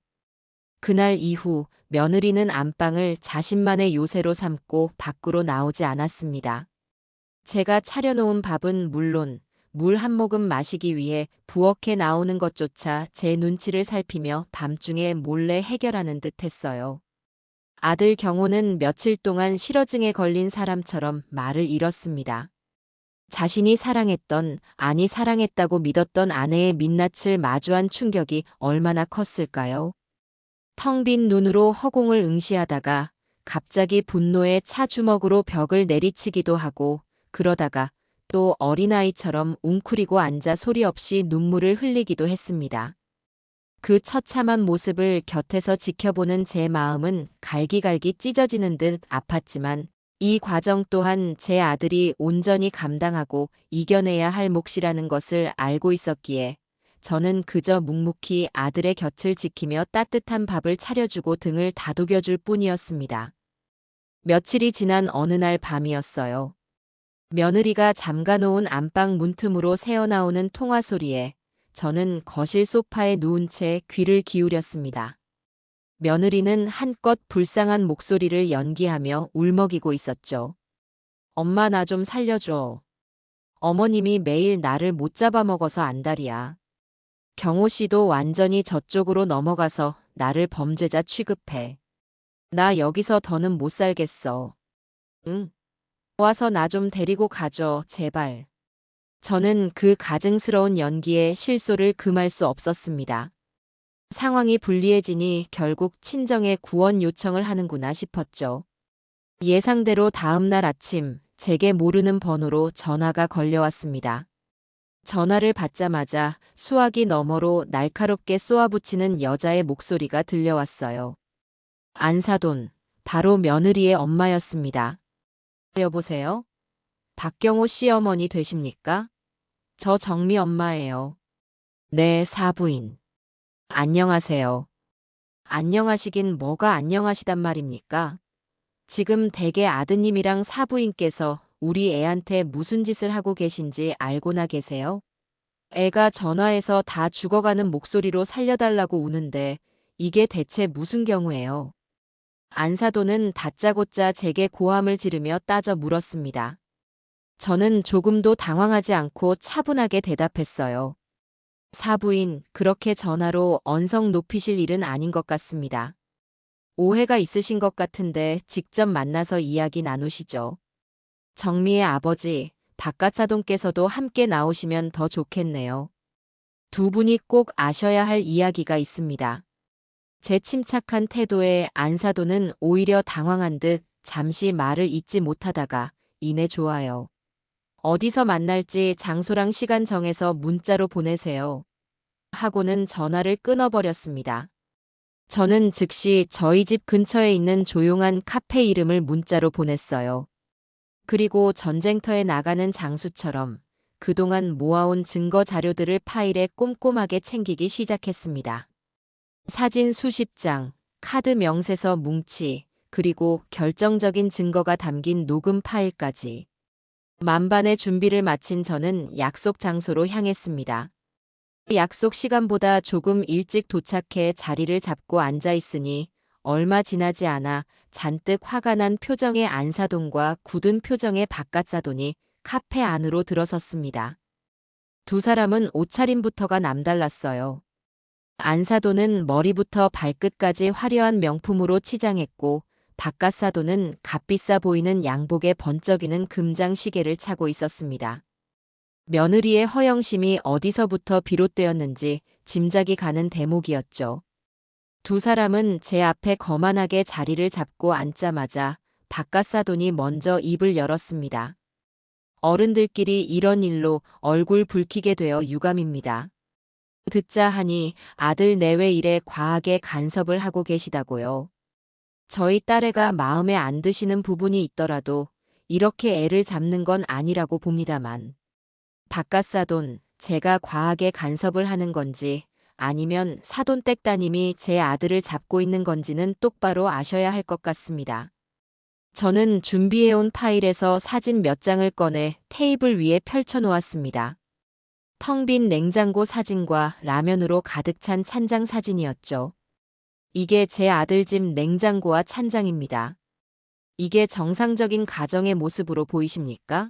그날 이후 며느리는 안방을 자신만의 요새로 삼고 밖으로 나오지 않았습니다. 제가 차려놓은 밥은 물론 물 한 모금 마시기 위해 부엌에 나오는 것조차 제 눈치를 살피며 밤중에 몰래 해결하는 듯 했어요. 아들 경호는 며칠 동안 실어증에 걸린 사람처럼 말을 잃었습니다. 자신이 사랑했던, 아니 사랑했다고 믿었던 아내의 민낯을 마주한 충격이 얼마나 컸을까요? 텅 빈 눈으로 허공을 응시하다가 갑자기 분노에 차주먹으로 벽을 내리치기도 하고 그러다가 또 어린아이처럼 웅크리고 앉아 소리 없이 눈물을 흘리기도 했습니다. 그 처참한 모습을 곁에서 지켜보는 제 마음은 갈기갈기 찢어지는 듯 아팠지만 이 과정 또한 제 아들이 온전히 감당하고 이겨내야 할 몫이라는 것을 알고 있었기에 저는 그저 묵묵히 아들의 곁을 지키며 따뜻한 밥을 차려주고 등을 다독여줄 뿐이었습니다. 며칠이 지난 어느 날 밤이었어요. 며느리가 잠가놓은 안방 문틈으로 새어나오는 통화 소리에 저는 거실 소파에 누운 채 귀를 기울였습니다. 며느리는 한껏 불쌍한 목소리를 연기하며 울먹이고 있었죠. 엄마 나 좀 살려줘. 어머님이 매일 나를 못 잡아먹어서 안달이야. 경호 씨도 완전히 저쪽으로 넘어가서 나를 범죄자 취급해. 나 여기서 더는 못 살겠어. 응. 와서 나 좀 데리고 가줘, 제발. 저는 그 가증스러운 연기에 실소를 금할 수 없었습니다. 상황이 불리해지니 결국 친정에 구원 요청을 하는구나 싶었죠. 예상대로 다음 날 아침 제게 모르는 번호로 전화가 걸려왔습니다. 전화를 받자마자 수화기 너머로 날카롭게 쏘아붙이는 여자의 목소리가 들려왔어요. 안사돈, 바로 며느리의 엄마였습니다. 여보세요? 박경호 시어머니 되십니까? 저 정미 엄마예요. 네, 사부인. 안녕하세요. 안녕하시긴 뭐가 안녕하시단 말입니까? 지금 댁의 아드님이랑 사부인께서 우리 애한테 무슨 짓을 하고 계신지 알고나 계세요? 애가 전화해서 다 죽어가는 목소리로 살려달라고 우는데 이게 대체 무슨 경우예요? 안사돈은 다짜고짜 제게 고함을 지르며 따져 물었습니다. 저는 조금도 당황하지 않고 차분하게 대답했어요. 사부인, 그렇게 전화로 언성 높이실 일은 아닌 것 같습니다. 오해가 있으신 것 같은데 직접 만나서 이야기 나누시죠. 정미의 아버지, 박가사돈께서도 함께 나오시면 더 좋겠네요. 두 분이 꼭 아셔야 할 이야기가 있습니다. 제 침착한 태도에 안사돈은 오히려 당황한 듯 잠시 말을 잇지 못하다가 이내 좋아요. 어디서 만날지 장소랑 시간 정해서 문자로 보내세요. 하고는 전화를 끊어버렸습니다. 저는 즉시 저희 집 근처에 있는 조용한 카페 이름을 문자로 보냈어요. 그리고 전쟁터에 나가는 장수처럼 그동안 모아온 증거 자료들을 파일에 꼼꼼하게 챙기기 시작했습니다. 사진 수십 장, 카드 명세서 뭉치, 그리고 결정적인 증거가 담긴 녹음 파일까지. 만반의 준비를 마친 저는 약속 장소로 향했습니다. 약속 시간보다 조금 일찍 도착해 자리를 잡고 앉아 있으니 얼마 지나지 않아 잔뜩 화가 난 표정의 안사돈과 굳은 표정의 박가사돈이 카페 안으로 들어섰습니다. 두 사람은 옷차림부터가 남달랐어요. 안사돈은 머리부터 발끝까지 화려한 명품으로 치장했고 박가사돈은 값비싸 보이는 양복에 번쩍이는 금장 시계를 차고 있었습니다. 며느리의 허영심이 어디서부터 비롯되었는지 짐작이 가는 대목이었죠. 두 사람은 제 앞에 거만하게 자리를 잡고 앉자마자 박가사돈이 먼저 입을 열었습니다. 어른들끼리 이런 일로 얼굴 붉히게 되어 유감입니다. 듣자 하니 아들 내외 일에 과하게 간섭을 하고 계시다고요. 저희 딸애가 마음에 안 드시는 부분이 있더라도 이렇게 애를 잡는 건 아니라고 봅니다만. 박가사돈, 제가 과하게 간섭을 하는 건지 아니면 사돈댁 따님이 제 아들을 잡고 있는 건지는 똑바로 아셔야 할 것 같습니다. 저는 준비해온 파일에서 사진 몇 장을 꺼내 테이블 위에 펼쳐놓았습니다. 텅 빈 냉장고 사진과 라면으로 가득 찬 찬장 사진이었죠. 이게 제 아들 집 냉장고와 찬장입니다. 이게 정상적인 가정의 모습으로 보이십니까?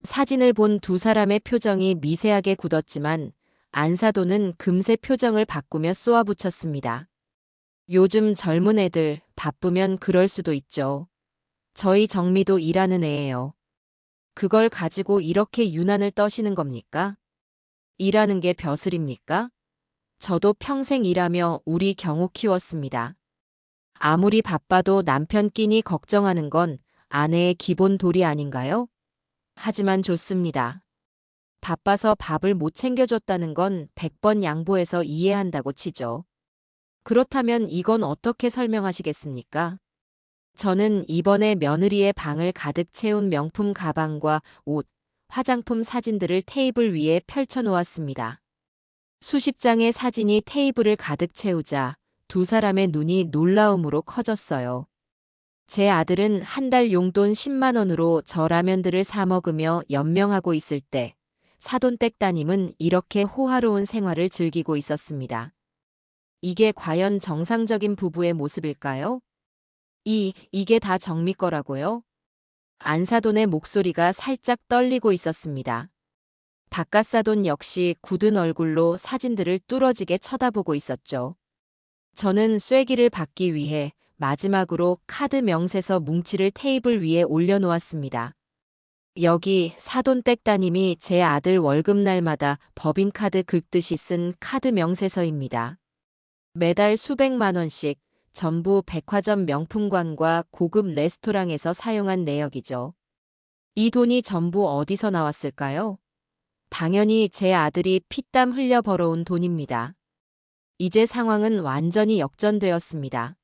사진을 본 두 사람의 표정이 미세하게 굳었지만 안사돈은 금세 표정을 바꾸며 쏘아붙였습니다. 요즘 젊은 애들 바쁘면 그럴 수도 있죠. 저희 정미도 일하는 애예요. 그걸 가지고 이렇게 유난을 떠시는 겁니까? 일하는 게 벼슬입니까? 저도 평생 일하며 우리 경호 키웠습니다. 아무리 바빠도 남편 끼니 걱정하는 건 아내의 기본 도리 아닌가요? 하지만 좋습니다. 바빠서 밥을 못 챙겨줬다는 건 100번 양보해서 이해한다고 치죠. 그렇다면 이건 어떻게 설명하시겠습니까? 저는 이번에 며느리의 방을 가득 채운 명품 가방과 옷, 화장품 사진들을 테이블 위에 펼쳐놓았습니다. 수십 장의 사진이 테이블을 가득 채우자 두 사람의 눈이 놀라움으로 커졌어요. 제 아들은 한 달 용돈 10만 원으로 저 라면들을 사 먹으며 연명하고 있을 때 사돈댁 따님은 이렇게 호화로운 생활을 즐기고 있었습니다. 이게 과연 정상적인 부부의 모습일까요? 이게 다 정미 거라고요? 안사돈의 목소리가 살짝 떨리고 있었습니다. 박가사돈 역시 굳은 얼굴로 사진들을 뚫어지게 쳐다보고 있었죠. 저는 쐐기를 받기 위해 마지막으로 카드 명세서 뭉치를 테이블 위에 올려놓았습니다. 여기 사돈댁 따님이 제 아들 월급날마다 법인카드 긁듯이 쓴 카드 명세서입니다. 매달 수백만 원씩 전부 백화점 명품관과 고급 레스토랑에서 사용한 내역이죠. 이 돈이 전부 어디서 나왔을까요? 당연히 제 아들이 피땀 흘려 벌어온 돈입니다. 이제 상황은 완전히 역전되었습니다.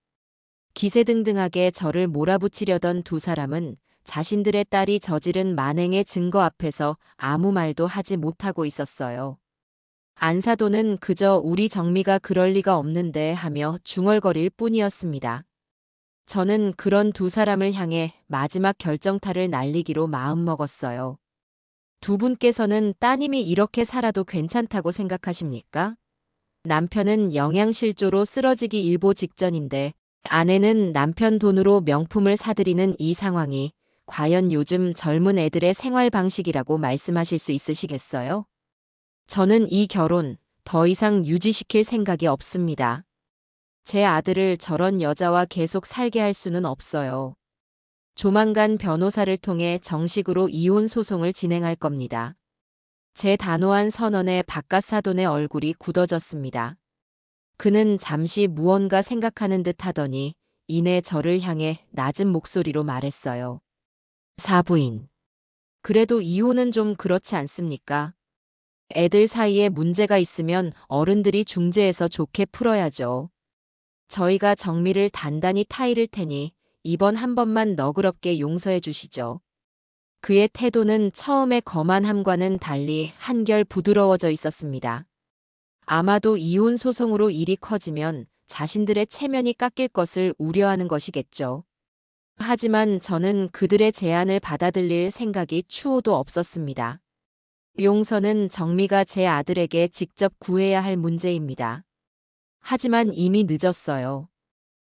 기세등등하게 저를 몰아붙이려던 두 사람은 자신들의 딸이 저지른 만행의 증거 앞에서 아무 말도 하지 못하고 있었어요. 안사돈은 그저 우리 정미가 그럴 리가 없는데 하며 중얼거릴 뿐이었습니다. 저는 그런 두 사람을 향해 마지막 결정타를 날리기로 마음먹었어요. 두 분께서는 따님이 이렇게 살아도 괜찮다고 생각하십니까? 남편은 영양실조로 쓰러지기 일보 직전인데 아내는 남편 돈으로 명품을 사들이는 이 상황이 과연 요즘 젊은 애들의 생활 방식이라고 말씀하실 수 있으시겠어요? 저는 이 결혼 더 이상 유지시킬 생각이 없습니다. 제 아들을 저런 여자와 계속 살게 할 수는 없어요. 조만간 변호사를 통해 정식으로 이혼 소송을 진행할 겁니다. 제 단호한 선언에 바깥사돈의 얼굴이 굳어졌습니다. 그는 잠시 무언가 생각하는 듯 하더니 이내 저를 향해 낮은 목소리로 말했어요. 사부인. 그래도 이혼은 좀 그렇지 않습니까? 애들 사이에 문제가 있으면 어른들이 중재해서 좋게 풀어야죠. 저희가 정미를 단단히 타이를 테니 이번 한 번만 너그럽게 용서해 주시죠. 그의 태도는 처음의 거만함과는 달리 한결 부드러워져 있었습니다. 아마도 이혼 소송으로 일이 커지면 자신들의 체면이 깎일 것을 우려하는 것이겠죠. 하지만 저는 그들의 제안을 받아들일 생각이 추호도 없었습니다. 용서는 정미가 제 아들에게 직접 구해야 할 문제입니다. 하지만 이미 늦었어요.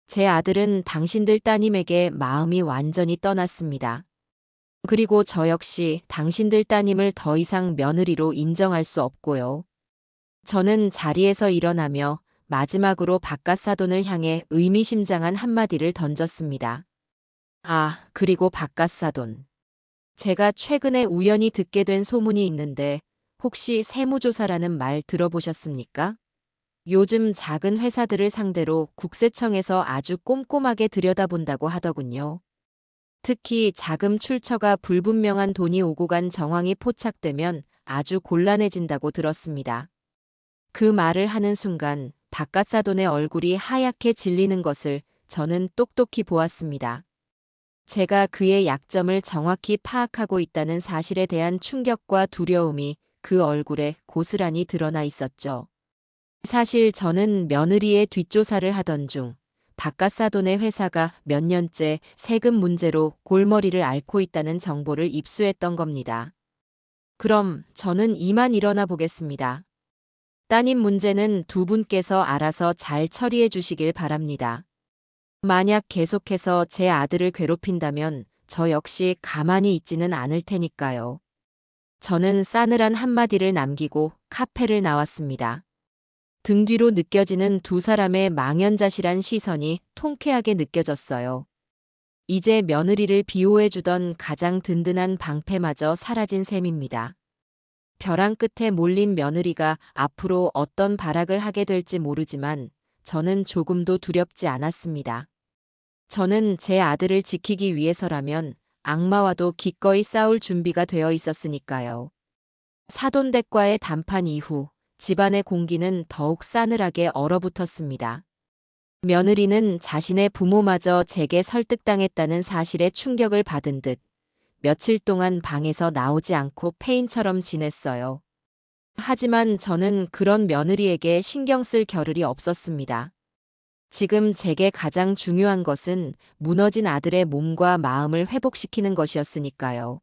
제 아들은 당신들 따님에게 마음이 완전히 떠났습니다. 그리고 저 역시 당신들 따님을 더 이상 며느리로 인정할 수 없고요. 저는 자리에서 일어나며 마지막으로 바깥사돈을 향해 의미심장한 한마디를 던졌습니다. 아, 그리고 바깥사돈. 제가 최근에 우연히 듣게 된 소문이 있는데 혹시 세무조사라는 말 들어보셨습니까? 요즘 작은 회사들을 상대로 국세청에서 아주 꼼꼼하게 들여다본다고 하더군요. 특히 자금 출처가 불분명한 돈이 오고 간 정황이 포착되면 아주 곤란해진다고 들었습니다. 그 말을 하는 순간 바깥사돈의 얼굴이 하얗게 질리는 것을 저는 똑똑히 보았습니다. 제가 그의 약점을 정확히 파악하고 있다는 사실에 대한 충격과 두려움이 그 얼굴에 고스란히 드러나 있었죠. 사실 저는 며느리의 뒷조사를 하던 중 바깥사돈의 회사가 몇 년째 세금 문제로 골머리를 앓고 있다는 정보를 입수했던 겁니다. 그럼 저는 이만 일어나 보겠습니다. 따님 문제는 두 분께서 알아서 잘 처리해 주시길 바랍니다. 만약 계속해서 제 아들을 괴롭힌다면 저 역시 가만히 있지는 않을 테니까요. 저는 싸늘한 한마디를 남기고 카페를 나왔습니다. 등 뒤로 느껴지는 두 사람의 망연자실한 시선이 통쾌하게 느껴졌어요. 이제 며느리를 비호해주던 가장 든든한 방패마저 사라진 셈입니다. 벼랑 끝에 몰린 며느리가 앞으로 어떤 발악을 하게 될지 모르지만 저는 조금도 두렵지 않았습니다. 저는 제 아들을 지키기 위해서라면 악마와도 기꺼이 싸울 준비가 되어 있었으니까요. 사돈댁과의談判 이후 집안의 공기는 더욱 싸늘하게 얼어붙었습니다. 며느리는 자신의 부모마저 제게 설득당했다는 사실에 충격을 받은 듯 며칠 동안 방에서 나오지 않고 폐인처럼 지냈어요. 하지만 저는 그런 며느리에게 신경 쓸 겨를이 없었습니다. 지금 제게 가장 중요한 것은 무너진 아들의 몸과 마음을 회복시키는 것이었으니까요.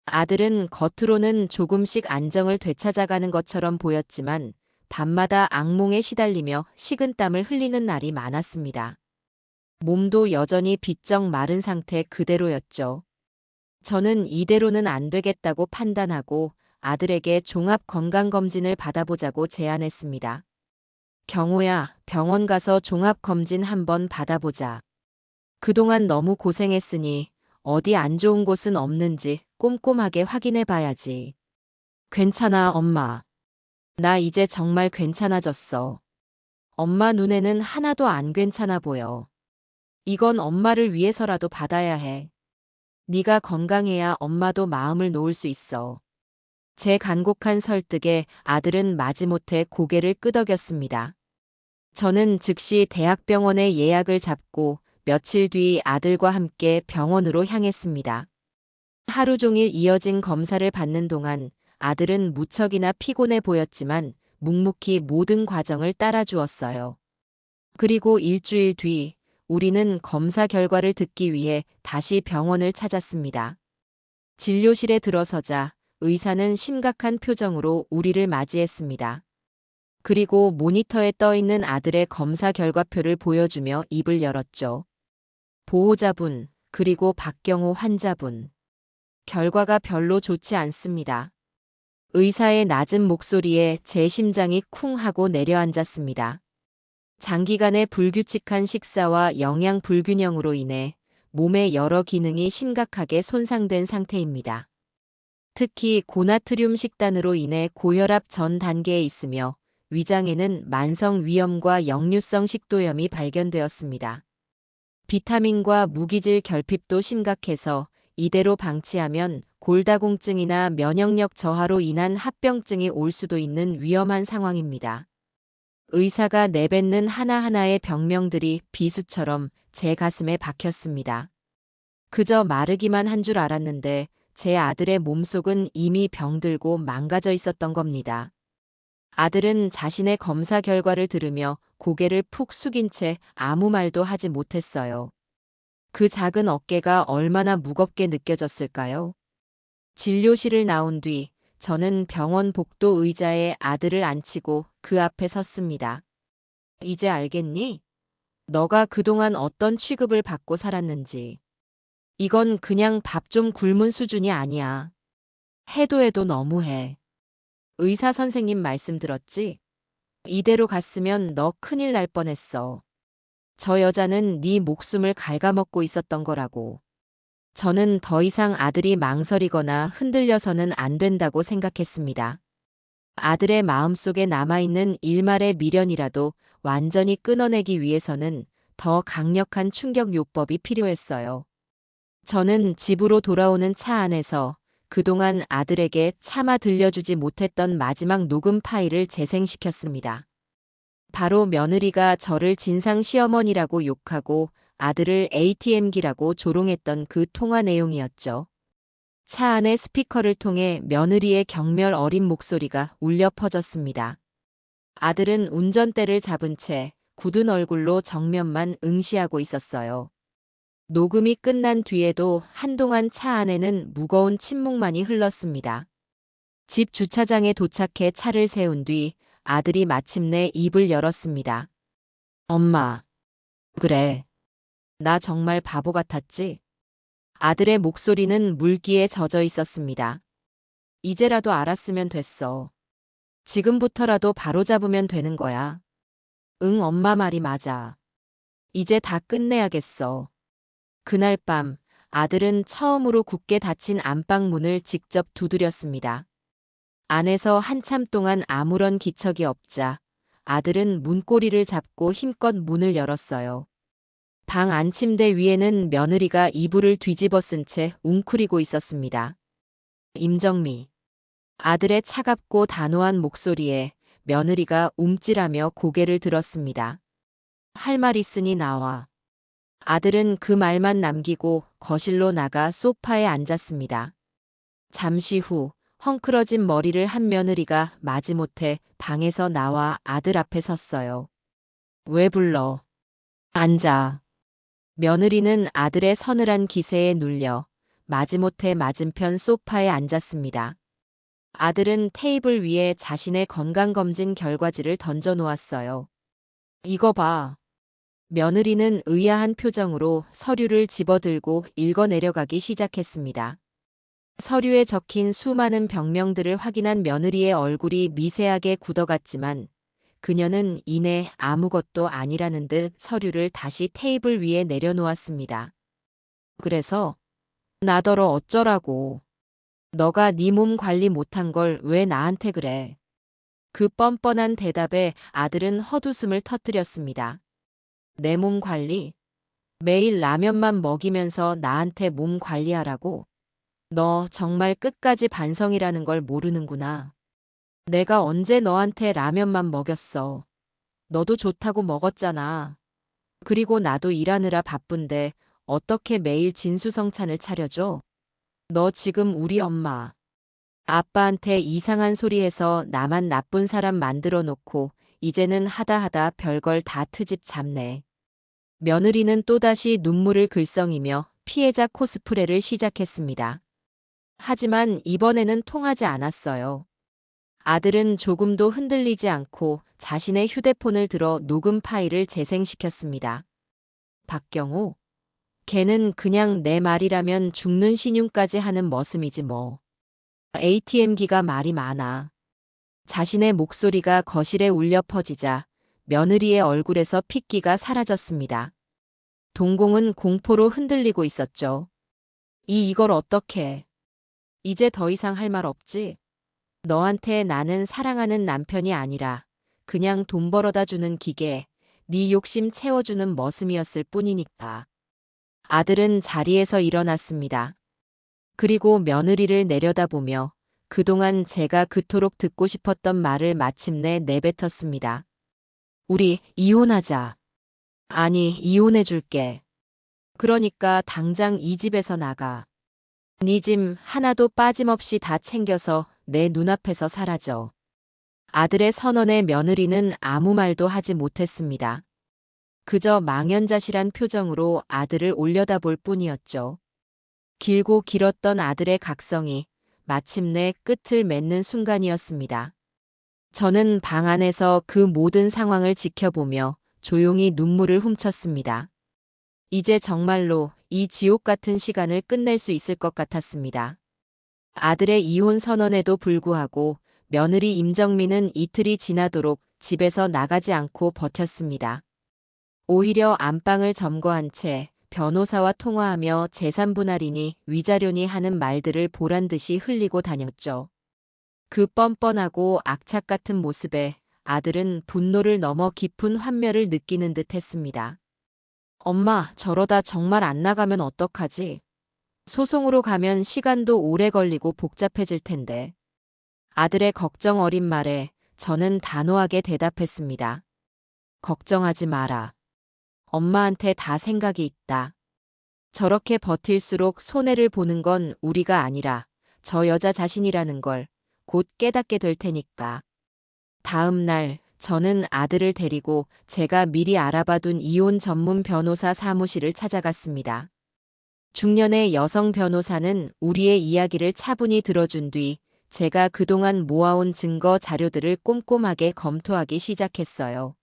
아들은 겉으로는 조금씩 안정을 되찾아가는 것처럼 보였지만 밤마다 악몽에 시달리며 식은땀을 흘리는 날이 많았습니다. 몸도 여전히 비쩍 마른 상태 그대로였죠. 저는 이대로는 안 되겠다고 판단하고 아들에게 종합 건강검진을 받아보자고 제안했습니다. 경호야, 병원 가서 종합검진 한번 받아보자. 그동안 너무 고생했으니 어디 안 좋은 곳은 없는지 꼼꼼하게 확인해 봐야지. 괜찮아, 엄마. 나 이제 정말 괜찮아졌어. 엄마 눈에는 하나도 안 괜찮아 보여. 이건 엄마를 위해서라도 받아야 해. 네가 건강해야 엄마도 마음을 놓을 수 있어. 제 간곡한 설득에 아들은 마지못해 고개를 끄덕였습니다. 저는 즉시 대학병원에 예약을 잡고 며칠 뒤 아들과 함께 병원으로 향했습니다. 하루 종일 이어진 검사를 받는 동안 아들은 무척이나 피곤해 보였지만 묵묵히 모든 과정을 따라주었어요. 그리고 일주일 뒤 우리는 검사 결과를 듣기 위해 다시 병원을 찾았습니다. 진료실에 들어서자 의사는 심각한 표정으로 우리를 맞이했습니다. 그리고 모니터에 떠 있는 아들의 검사 결과표를 보여주며 입을 열었죠. 보호자분, 그리고 박경호 환자분. 결과가 별로 좋지 않습니다. 의사의 낮은 목소리에 제 심장이 쿵 하고 내려앉았습니다. 장기간의 불규칙한 식사와 영양 불균형으로 인해 몸의 여러 기능이 심각하게 손상된 상태입니다. 특히 고나트륨 식단으로 인해 고혈압 전 단계에 있으며 위장에는 만성 위염과 역류성 식도염이 발견되었습니다. 비타민과 무기질 결핍도 심각해서 이대로 방치하면 골다공증이나 면역력 저하로 인한 합병증이 올 수도 있는 위험한 상황입니다. 의사가 내뱉는 하나하나의 병명들이 비수처럼 제 가슴에 박혔습니다. 그저 마르기만 한 줄 알았는데 제 아들의 몸속은 이미 병들고 망가져 있었던 겁니다. 아들은 자신의 검사 결과를 들으며 고개를 푹 숙인 채 아무 말도 하지 못했어요. 그 작은 어깨가 얼마나 무겁게 느껴졌을까요? 진료실을 나온 뒤 저는 병원 복도 의자에 아들을 앉히고 그 앞에 섰습니다. 이제 알겠니? 너가 그동안 어떤 취급을 받고 살았는지. 이건 그냥 밥 좀 굶은 수준이 아니야. 해도 해도 너무해. 의사 선생님 말씀 들었지? 이대로 갔으면 너 큰일 날 뻔했어. 저 여자는 네 목숨을 갉아먹고 있었던 거라고. 저는 더 이상 아들이 망설이거나 흔들려서는 안 된다고 생각했습니다. 아들의 마음속에 남아있는 일말의 미련이라도 완전히 끊어내기 위해서는 더 강력한 충격 요법이 필요했어요. 저는 집으로 돌아오는 차 안에서 그동안 아들에게 차마 들려주지 못했던 마지막 녹음 파일을 재생시켰습니다. 바로 며느리가 저를 진상 시어머니라고 욕하고 아들을 ATM기라고 조롱했던 그 통화 내용이었죠. 차 안의 스피커를 통해 며느리의 경멸 어린 목소리가 울려 퍼졌습니다. 아들은 운전대를 잡은 채 굳은 얼굴로 정면만 응시하고 있었어요. 녹음이 끝난 뒤에도 한동안 차 안에는 무거운 침묵만이 흘렀습니다. 집 주차장에 도착해 차를 세운 뒤 아들이 마침내 입을 열었습니다. 엄마. 그래. 나 정말 바보 같았지? 아들의 목소리는 물기에 젖어 있었습니다. 이제라도 알았으면 됐어. 지금부터라도 바로잡으면 되는 거야. 응, 엄마 말이 맞아. 이제 다 끝내야겠어. 그날 밤 아들은 처음으로 굳게 닫힌 안방 문을 직접 두드렸습니다. 안에서 한참 동안 아무런 기척이 없자 아들은 문고리를 잡고 힘껏 문을 열었어요. 방 안침대 위에는 며느리가 이불을 뒤집어 쓴 채 웅크리고 있었습니다. 임정미. 아들의 차갑고 단호한 목소리에 며느리가 움찔하며 고개를 들었습니다. 할 말 있으니 나와. 아들은 그 말만 남기고 거실로 나가 소파에 앉았습니다. 잠시 후 헝클어진 머리를 한 며느리가 마지못해 방에서 나와 아들 앞에 섰어요. 왜 불러? 앉아. 며느리는 아들의 서늘한 기세에 눌려 마지못해 맞은편 소파에 앉았습니다. 아들은 테이블 위에 자신의 건강검진 결과지를 던져 놓았어요. 이거 봐. 며느리는 의아한 표정으로 서류를 집어들고 읽어내려가기 시작했습니다. 서류에 적힌 수많은 병명들을 확인한 며느리의 얼굴이 미세하게 굳어갔지만 그녀는 이내 아무것도 아니라는 듯 서류를 다시 테이블 위에 내려놓았습니다. 그래서 나더러 어쩌라고. 너가 네 몸 관리 못한 걸 왜 나한테 그래. 그 뻔뻔한 대답에 아들은 헛웃음을 터뜨렸습니다. 내 몸 관리? 매일 라면만 먹이면서 나한테 몸 관리하라고? 너 정말 끝까지 반성이라는 걸 모르는구나. 내가 언제 너한테 라면만 먹였어. 너도 좋다고 먹었잖아. 그리고 나도 일하느라 바쁜데 어떻게 매일 진수성찬을 차려줘? 너 지금 우리 엄마. 아빠한테 이상한 소리 해서 나만 나쁜 사람 만들어 놓고 이제는 하다 하다 별걸 다 트집 잡네. 며느리는 또다시 눈물을 글썽이며 피해자 코스프레를 시작했습니다. 하지만 이번에는 통하지 않았어요. 아들은 조금도 흔들리지 않고 자신의 휴대폰을 들어 녹음 파일을 재생시켰습니다. 박경호, 걔는 그냥 내 말이라면 죽는 신용까지 하는 머슴이지 뭐. ATM기가 말이 많아. 자신의 목소리가 거실에 울려 퍼지자 며느리의 얼굴에서 핏기가 사라졌습니다. 동공은 공포로 흔들리고 있었죠. 이걸 어떡해. 이제 더 이상 할 말 없지? 너한테 나는 사랑하는 남편이 아니라 그냥 돈 벌어다 주는 기계, 네 욕심 채워주는 머슴이었을 뿐이니까. 아들은 자리에서 일어났습니다. 그리고 며느리를 내려다보며 그동안 제가 그토록 듣고 싶었던 말을 마침내 내뱉었습니다. 우리 이혼하자. 아니, 이혼해줄게. 그러니까 당장 이 집에서 나가. 네 짐 하나도 빠짐없이 다 챙겨서 내 눈앞에서 사라져. 아들의 선언에 며느리는 아무 말도 하지 못했습니다. 그저 망연자실한 표정으로 아들을 올려다볼 뿐이었죠. 길고 길었던 아들의 각성이 마침내 끝을 맺는 순간이었습니다. 저는 방 안에서 그 모든 상황을 지켜보며 조용히 눈물을 훔쳤습니다. 이제 정말로 이 지옥 같은 시간을 끝낼 수 있을 것 같았습니다. 아들의 이혼 선언에도 불구하고 며느리 임정민은 이틀이 지나도록 집에서 나가지 않고 버텼습니다. 오히려 안방을 점거한 채 변호사와 통화하며 재산 분할이니 위자료니 하는 말들을 보란듯이 흘리고 다녔죠. 그 뻔뻔하고 악착 같은 모습에 아들은 분노를 넘어 깊은 환멸을 느끼는 듯 했습니다. 엄마, 저러다 정말 안 나가면 어떡하지? 소송으로 가면 시간도 오래 걸리고 복잡해질 텐데. 아들의 걱정 어린 말에 저는 단호하게 대답했습니다. 걱정하지 마라. 엄마한테 다 생각이 있다. 저렇게 버틸수록 손해를 보는 건 우리가 아니라 저 여자 자신이라는 걸 곧 깨닫게 될 테니까. 다음 날 저는 아들을 데리고 제가 미리 알아봐둔 이혼 전문 변호사 사무실을 찾아갔습니다. 중년의 여성 변호사는 우리의 이야기를 차분히 들어준 뒤 제가 그동안 모아온 증거 자료들을 꼼꼼하게 검토하기 시작했어요.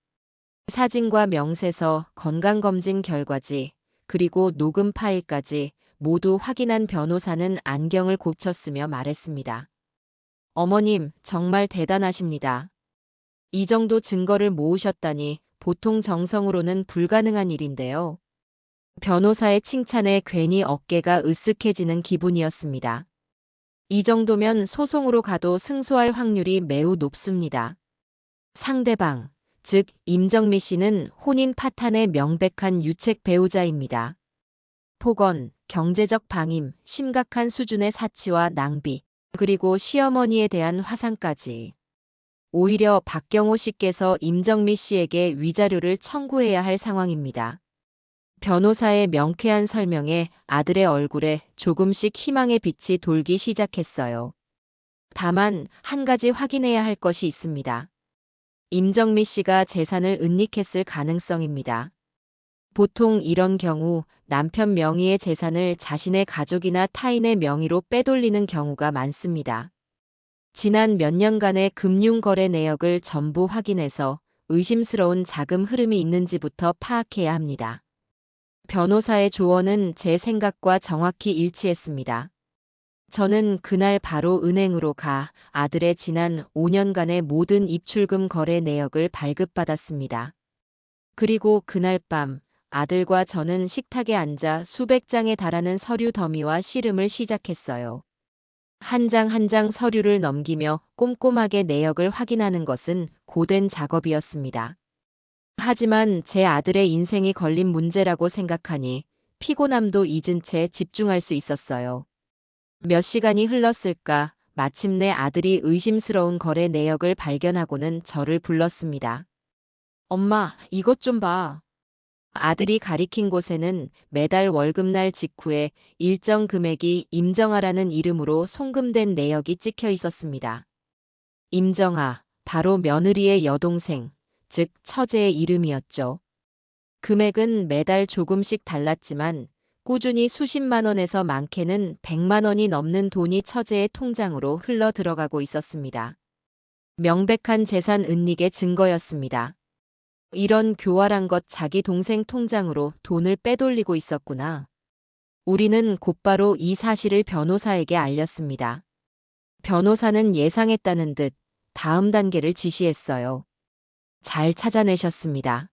사진과 명세서, 건강검진 결과지, 그리고 녹음 파일까지 모두 확인한 변호사는 안경을 고쳤으며 말했습니다. 어머님, 정말 대단하십니다. 이 정도 증거를 모으셨다니 보통 정성으로는 불가능한 일인데요. 변호사의 칭찬에 괜히 어깨가 으쓱해지는 기분이었습니다. 이 정도면 소송으로 가도 승소할 확률이 매우 높습니다. 상대방, 즉 임정미 씨는 혼인 파탄의 명백한 유책 배우자입니다. 폭언, 경제적 방임, 심각한 수준의 사치와 낭비, 그리고 시어머니에 대한 화상까지. 오히려 박경호 씨께서 임정미 씨에게 위자료를 청구해야 할 상황입니다. 변호사의 명쾌한 설명에 아들의 얼굴에 조금씩 희망의 빛이 돌기 시작했어요. 다만 한 가지 확인해야 할 것이 있습니다. 임정미 씨가 재산을 은닉했을 가능성입니다. 보통 이런 경우 남편 명의의 재산을 자신의 가족이나 타인의 명의로 빼돌리는 경우가 많습니다. 지난 몇 년간의 금융거래 내역을 전부 확인해서 의심스러운 자금 흐름이 있는지부터 파악해야 합니다. 변호사의 조언은 제 생각과 정확히 일치했습니다. 저는 그날 바로 은행으로 가 아들의 지난 5년간의 모든 입출금 거래 내역을 발급받았습니다. 그리고 그날 밤 아들과 저는 식탁에 앉아 수백 장에 달하는 서류 더미와 씨름을 시작했어요. 한 장 한 장 서류를 넘기며 꼼꼼하게 내역을 확인하는 것은 고된 작업이었습니다. 하지만 제 아들의 인생이 걸린 문제라고 생각하니 피곤함도 잊은 채 집중할 수 있었어요. 몇 시간이 흘렀을까 마침내 아들이 의심스러운 거래 내역을 발견하고는 저를 불렀습니다. 엄마, 이것 좀 봐. 아들이 가리킨 곳에는 매달 월급날 직후에 일정 금액이 임정아라는 이름으로 송금된 내역이 찍혀 있었습니다. 임정아, 바로 며느리의 여동생, 즉 처제의 이름이었죠. 금액은 매달 조금씩 달랐지만 꾸준히 수십만 원에서 많게는 100만 원이 넘는 돈이 처제의 통장으로 흘러 들어가고 있었습니다. 명백한 재산 은닉의 증거였습니다. 이런 교활한 것 자기 동생 통장으로 돈을 빼돌리고 있었구나. 우리는 곧바로 이 사실을 변호사에게 알렸습니다. 변호사는 예상했다는 듯 다음 단계를 지시했어요. 잘 찾아내셨습니다.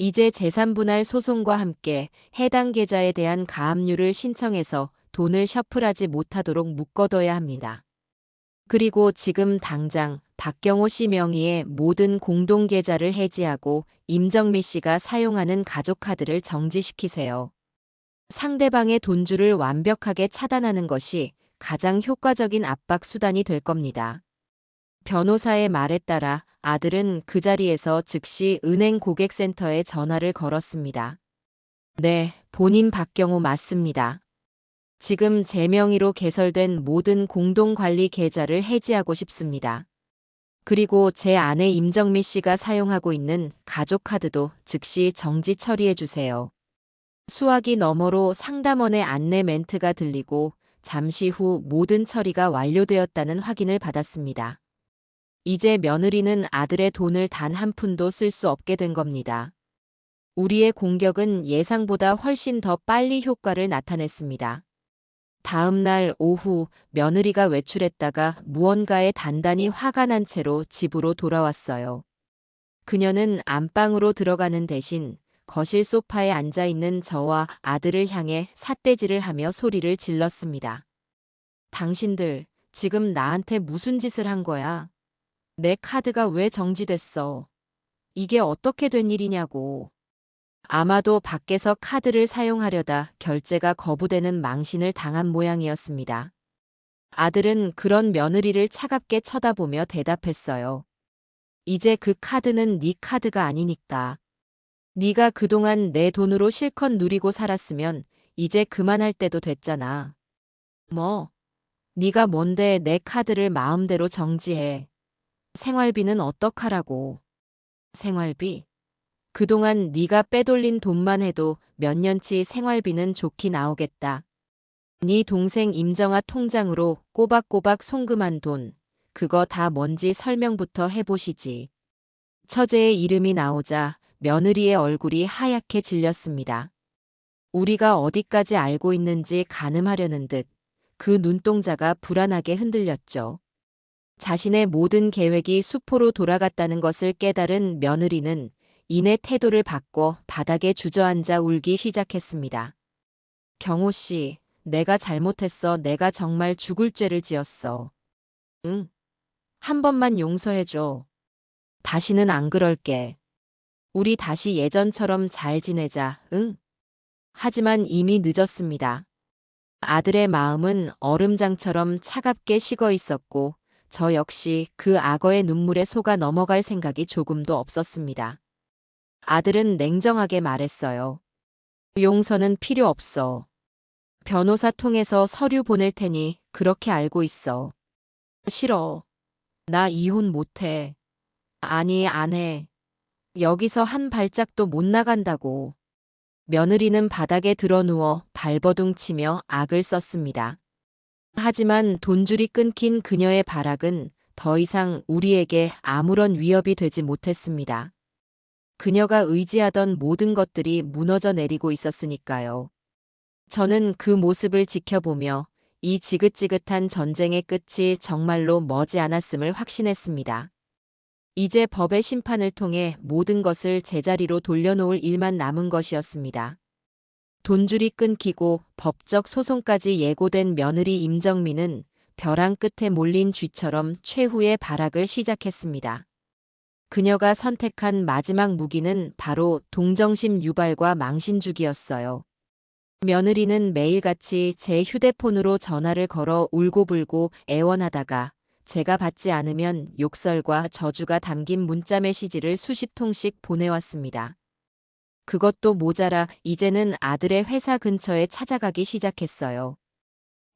이제 재산분할 소송과 함께 해당 계좌에 대한 가압류를 신청해서 돈을 셔플하지 못하도록 묶어둬야 합니다. 그리고 지금 당장 박경호 씨 명의의 모든 공동계좌를 해지하고 임정미 씨가 사용하는 가족카드를 정지시키세요. 상대방의 돈줄을 완벽하게 차단하는 것이 가장 효과적인 압박 수단이 될 겁니다. 변호사의 말에 따라 아들은 그 자리에서 즉시 은행 고객센터에 전화를 걸었습니다. 네, 본인 박경호 맞습니다. 지금 제 명의로 개설된 모든 공동관리 계좌를 해지하고 싶습니다. 그리고 제 아내 임정미 씨가 사용하고 있는 가족카드도 즉시 정지 처리해 주세요. 수화기 너머로 상담원의 안내 멘트가 들리고 잠시 후 모든 처리가 완료되었다는 확인을 받았습니다. 이제 며느리는 아들의 돈을 단 한 푼도 쓸 수 없게 된 겁니다. 우리의 공격은 예상보다 훨씬 더 빨리 효과를 나타냈습니다. 다음 날 오후 며느리가 외출했다가 무언가에 단단히 화가 난 채로 집으로 돌아왔어요. 그녀는 안방으로 들어가는 대신 거실 소파에 앉아 있는 저와 아들을 향해 삿대질을 하며 소리를 질렀습니다. 당신들 지금 나한테 무슨 짓을 한 거야? 내 카드가 왜 정지됐어? 이게 어떻게 된 일이냐고. 아마도 밖에서 카드를 사용하려다 결제가 거부되는 망신을 당한 모양이었습니다. 아들은 그런 며느리를 차갑게 쳐다보며 대답했어요. 이제 그 카드는 네 카드가 아니니까. 네가 그동안 내 돈으로 실컷 누리고 살았으면 이제 그만할 때도 됐잖아. 뭐? 네가 뭔데 내 카드를 마음대로 정지해. 생활비는 어떡하라고. 생활비? 그동안 네가 빼돌린 돈만 해도 몇 년치 생활비는 좋게 나오겠다. 네 동생 임정아 통장으로 꼬박꼬박 송금한 돈, 그거 다 뭔지 설명부터 해보시지. 처제의 이름이 나오자 며느리의 얼굴이 하얗게 질렸습니다. 우리가 어디까지 알고 있는지 가늠하려는 듯 그 눈동자가 불안하게 흔들렸죠. 자신의 모든 계획이 수포로 돌아갔다는 것을 깨달은 며느리는 이내 태도를 바꿔 바닥에 주저앉아 울기 시작했습니다. 경호 씨, 내가 잘못했어. 내가 정말 죽을 죄를 지었어. 응. 한 번만 용서해줘. 다시는 안 그럴게. 우리 다시 예전처럼 잘 지내자. 응? 하지만 이미 늦었습니다. 아들의 마음은 얼음장처럼 차갑게 식어 있었고 저 역시 그 악어의 눈물에 속아 넘어갈 생각이 조금도 없었습니다. 아들은 냉정하게 말했어요. 용서는 필요 없어. 변호사 통해서 서류 보낼 테니 그렇게 알고 있어. 싫어. 나 이혼 못해. 아니, 안 해. 여기서 한 발짝도 못 나간다고. 며느리는 바닥에 드러누워 발버둥 치며 악을 썼습니다. 하지만 돈줄이 끊긴 그녀의 발악은 더 이상 우리에게 아무런 위협이 되지 못했습니다. 그녀가 의지하던 모든 것들이 무너져 내리고 있었으니까요. 저는 그 모습을 지켜보며 이 지긋지긋한 전쟁의 끝이 정말로 머지 않았음을 확신했습니다. 이제 법의 심판을 통해 모든 것을 제자리로 돌려놓을 일만 남은 것이었습니다. 돈줄이 끊기고 법적 소송까지 예고된 며느리 임정미는 벼랑 끝에 몰린 쥐처럼 최후의 발악을 시작했습니다. 그녀가 선택한 마지막 무기는 바로 동정심 유발과 망신주기였어요. 며느리는 매일같이 제 휴대폰으로 전화를 걸어 울고불고 애원하다가 제가 받지 않으면 욕설과 저주가 담긴 문자 메시지를 수십 통씩 보내왔습니다. 그것도 모자라 이제는 아들의 회사 근처에 찾아가기 시작했어요.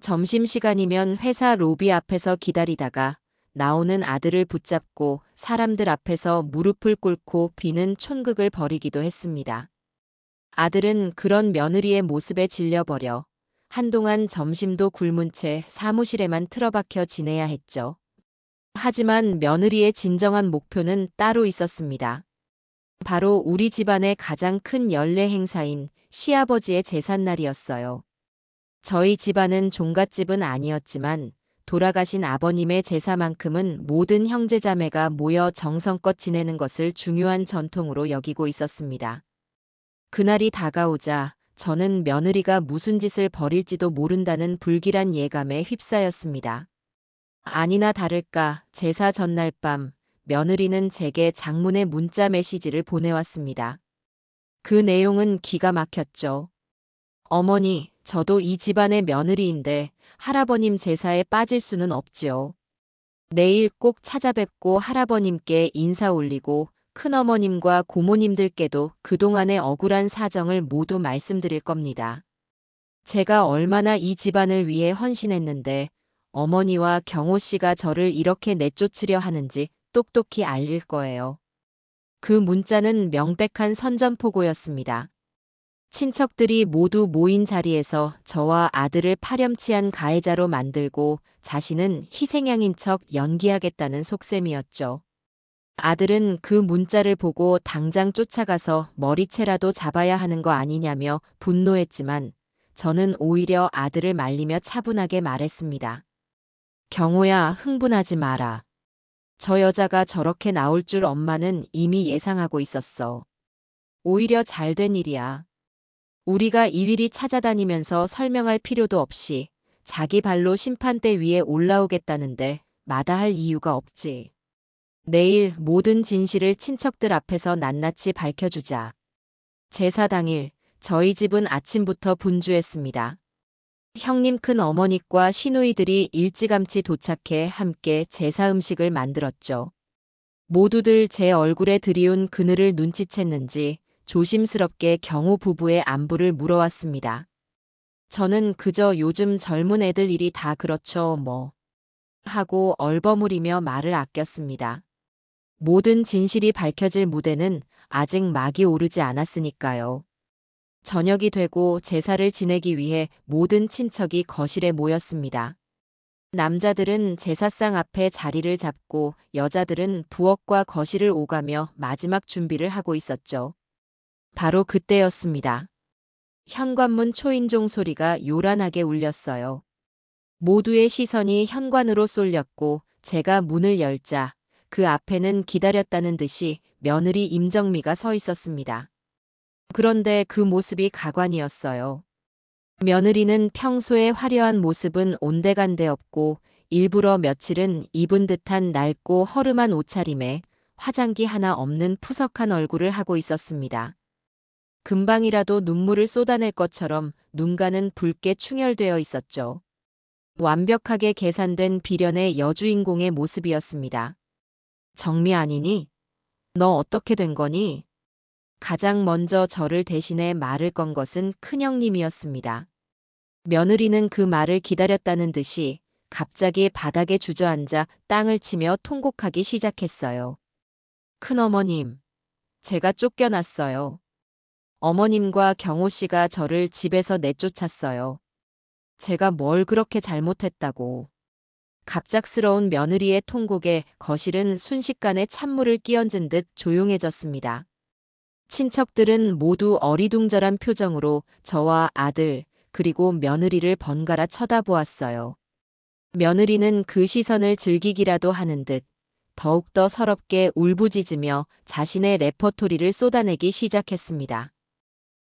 점심시간이면 회사 로비 앞에서 기다리다가 나오는 아들을 붙잡고 사람들 앞에서 무릎을 꿇고 비는 촌극을 벌이기도 했습니다. 아들은 그런 며느리의 모습에 질려버려 한동안 점심도 굶은 채 사무실에만 틀어박혀 지내야 했죠. 하지만 며느리의 진정한 목표는 따로 있었습니다. 바로 우리 집안의 가장 큰 연례 행사인 시아버지의 제삿날이었어요. 저희 집안은 종갓집은 아니었지만 돌아가신 아버님의 제사만큼은 모든 형제자매가 모여 정성껏 지내는 것을 중요한 전통으로 여기고 있었습니다. 그날이 다가오자 저는 며느리가 무슨 짓을 벌일지도 모른다는 불길한 예감에 휩싸였습니다. 아니나 다를까 제사 전날 밤 며느리는 제게 장문의 문자 메시지를 보내왔습니다. 그 내용은 기가 막혔죠. 어머니, 저도 이 집안의 며느리인데 할아버님 제사에 빠질 수는 없지요. 내일 꼭 찾아뵙고 할아버님께 인사 올리고 큰어머님과 고모님들께도 그동안의 억울한 사정을 모두 말씀드릴 겁니다. 제가 얼마나 이 집안을 위해 헌신했는데 어머니와 경호 씨가 저를 이렇게 내쫓으려 하는지 똑똑히 알릴 거예요. 그 문자는 명백한 선전포고였습니다. 친척들이 모두 모인 자리에서 저와 아들을 파렴치한 가해자로 만들고 자신은 희생양인 척 연기하겠다는 속셈이었죠. 아들은 그 문자를 보고 당장 쫓아가서 머리채라도 잡아야 하는 거 아니냐며 분노했지만 저는 오히려 아들을 말리며 차분하게 말했습니다. 경호야, 흥분하지 마라. 저 여자가 저렇게 나올 줄 엄마는 이미 예상하고 있었어. 오히려 잘된 일이야. 우리가 일일이 찾아다니면서 설명할 필요도 없이 자기 발로 심판대 위에 올라오겠다는데 마다할 이유가 없지. 내일 모든 진실을 친척들 앞에서 낱낱이 밝혀주자. 제사 당일 저희 집은 아침부터 분주했습니다. 형님 큰 어머니과 시누이들이 일찌감치 도착해 함께 제사 음식을 만들었죠. 모두들 제 얼굴에 들이운 그늘을 눈치챘는지 조심스럽게 경호 부부의 안부를 물어왔습니다. 저는 그저 요즘 젊은 애들 일이 다 그렇죠, 뭐. 하고 얼버무리며 말을 아꼈습니다. 모든 진실이 밝혀질 무대는 아직 막이 오르지 않았으니까요. 저녁이 되고 제사를 지내기 위해 모든 친척이 거실에 모였습니다. 남자들은 제사상 앞에 자리를 잡고 여자들은 부엌과 거실을 오가며 마지막 준비를 하고 있었죠. 바로 그때였습니다. 현관문 초인종 소리가 요란하게 울렸어요. 모두의 시선이 현관으로 쏠렸고 제가 문을 열자 그 앞에는 기다렸다는 듯이 며느리 임정미가 서 있었습니다. 그런데 그 모습이 가관이었어요. 며느리는 평소의 화려한 모습은 온데간데 없고 일부러 며칠은 입은 듯한 낡고 허름한 옷차림에 화장기 하나 없는 푸석한 얼굴을 하고 있었습니다. 금방이라도 눈물을 쏟아낼 것처럼 눈가는 붉게 충혈되어 있었죠. 완벽하게 계산된 비련의 여주인공의 모습이었습니다. 정미 아니니? 너 어떻게 된 거니? 가장 먼저 저를 대신해 말을 건 것은 큰형님이었습니다. 며느리는 그 말을 기다렸다는 듯이 갑자기 바닥에 주저앉아 땅을 치며 통곡하기 시작했어요. 큰어머님, 제가 쫓겨났어요. 어머님과 경호 씨가 저를 집에서 내쫓았어요. 제가 뭘 그렇게 잘못했다고. 갑작스러운 며느리의 통곡에 거실은 순식간에 찬물을 끼얹은 듯 조용해졌습니다. 친척들은 모두 어리둥절한 표정으로 저와 아들, 그리고 며느리를 번갈아 쳐다보았어요. 며느리는 그 시선을 즐기기라도 하는 듯 더욱더 서럽게 울부짖으며 자신의 레퍼토리를 쏟아내기 시작했습니다.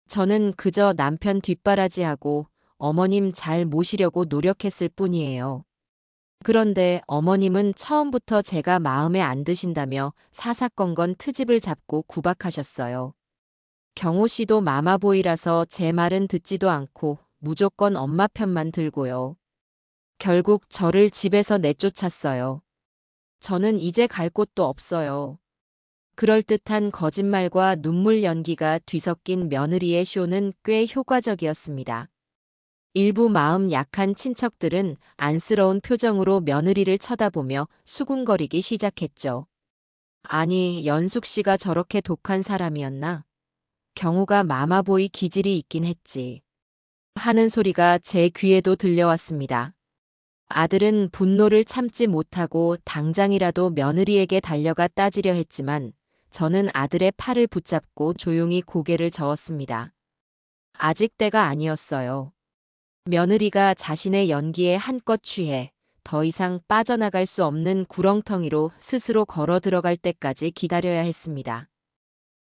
저는 그저 남편 뒷바라지하고 어머님 잘 모시려고 노력했을 뿐이에요. 그런데 어머님은 처음부터 제가 마음에 안 드신다며 사사건건 트집을 잡고 구박하셨어요. 경호 씨도 마마보이라서 제 말은 듣지도 않고 무조건 엄마 편만 들고요. 결국 저를 집에서 내쫓았어요. 저는 이제 갈 곳도 없어요. 그럴듯한 거짓말과 눈물 연기가 뒤섞인 며느리의 쇼는 꽤 효과적이었습니다. 일부 마음 약한 친척들은 안쓰러운 표정으로 며느리를 쳐다보며 수군거리기 시작했죠. 아니, 연숙 씨가 저렇게 독한 사람이었나? 경우가 마마보이 기질이 있긴 했지. 하는 소리가 제 귀에도 들려왔습니다. 아들은 분노를 참지 못하고 당장이라도 며느리에게 달려가 따지려 했지만 저는 아들의 팔을 붙잡고 조용히 고개를 저었습니다. 아직 때가 아니었어요. 며느리가 자신의 연기에 한껏 취해 더 이상 빠져나갈 수 없는 구렁텅이로 스스로 걸어 들어갈 때까지 기다려야 했습니다.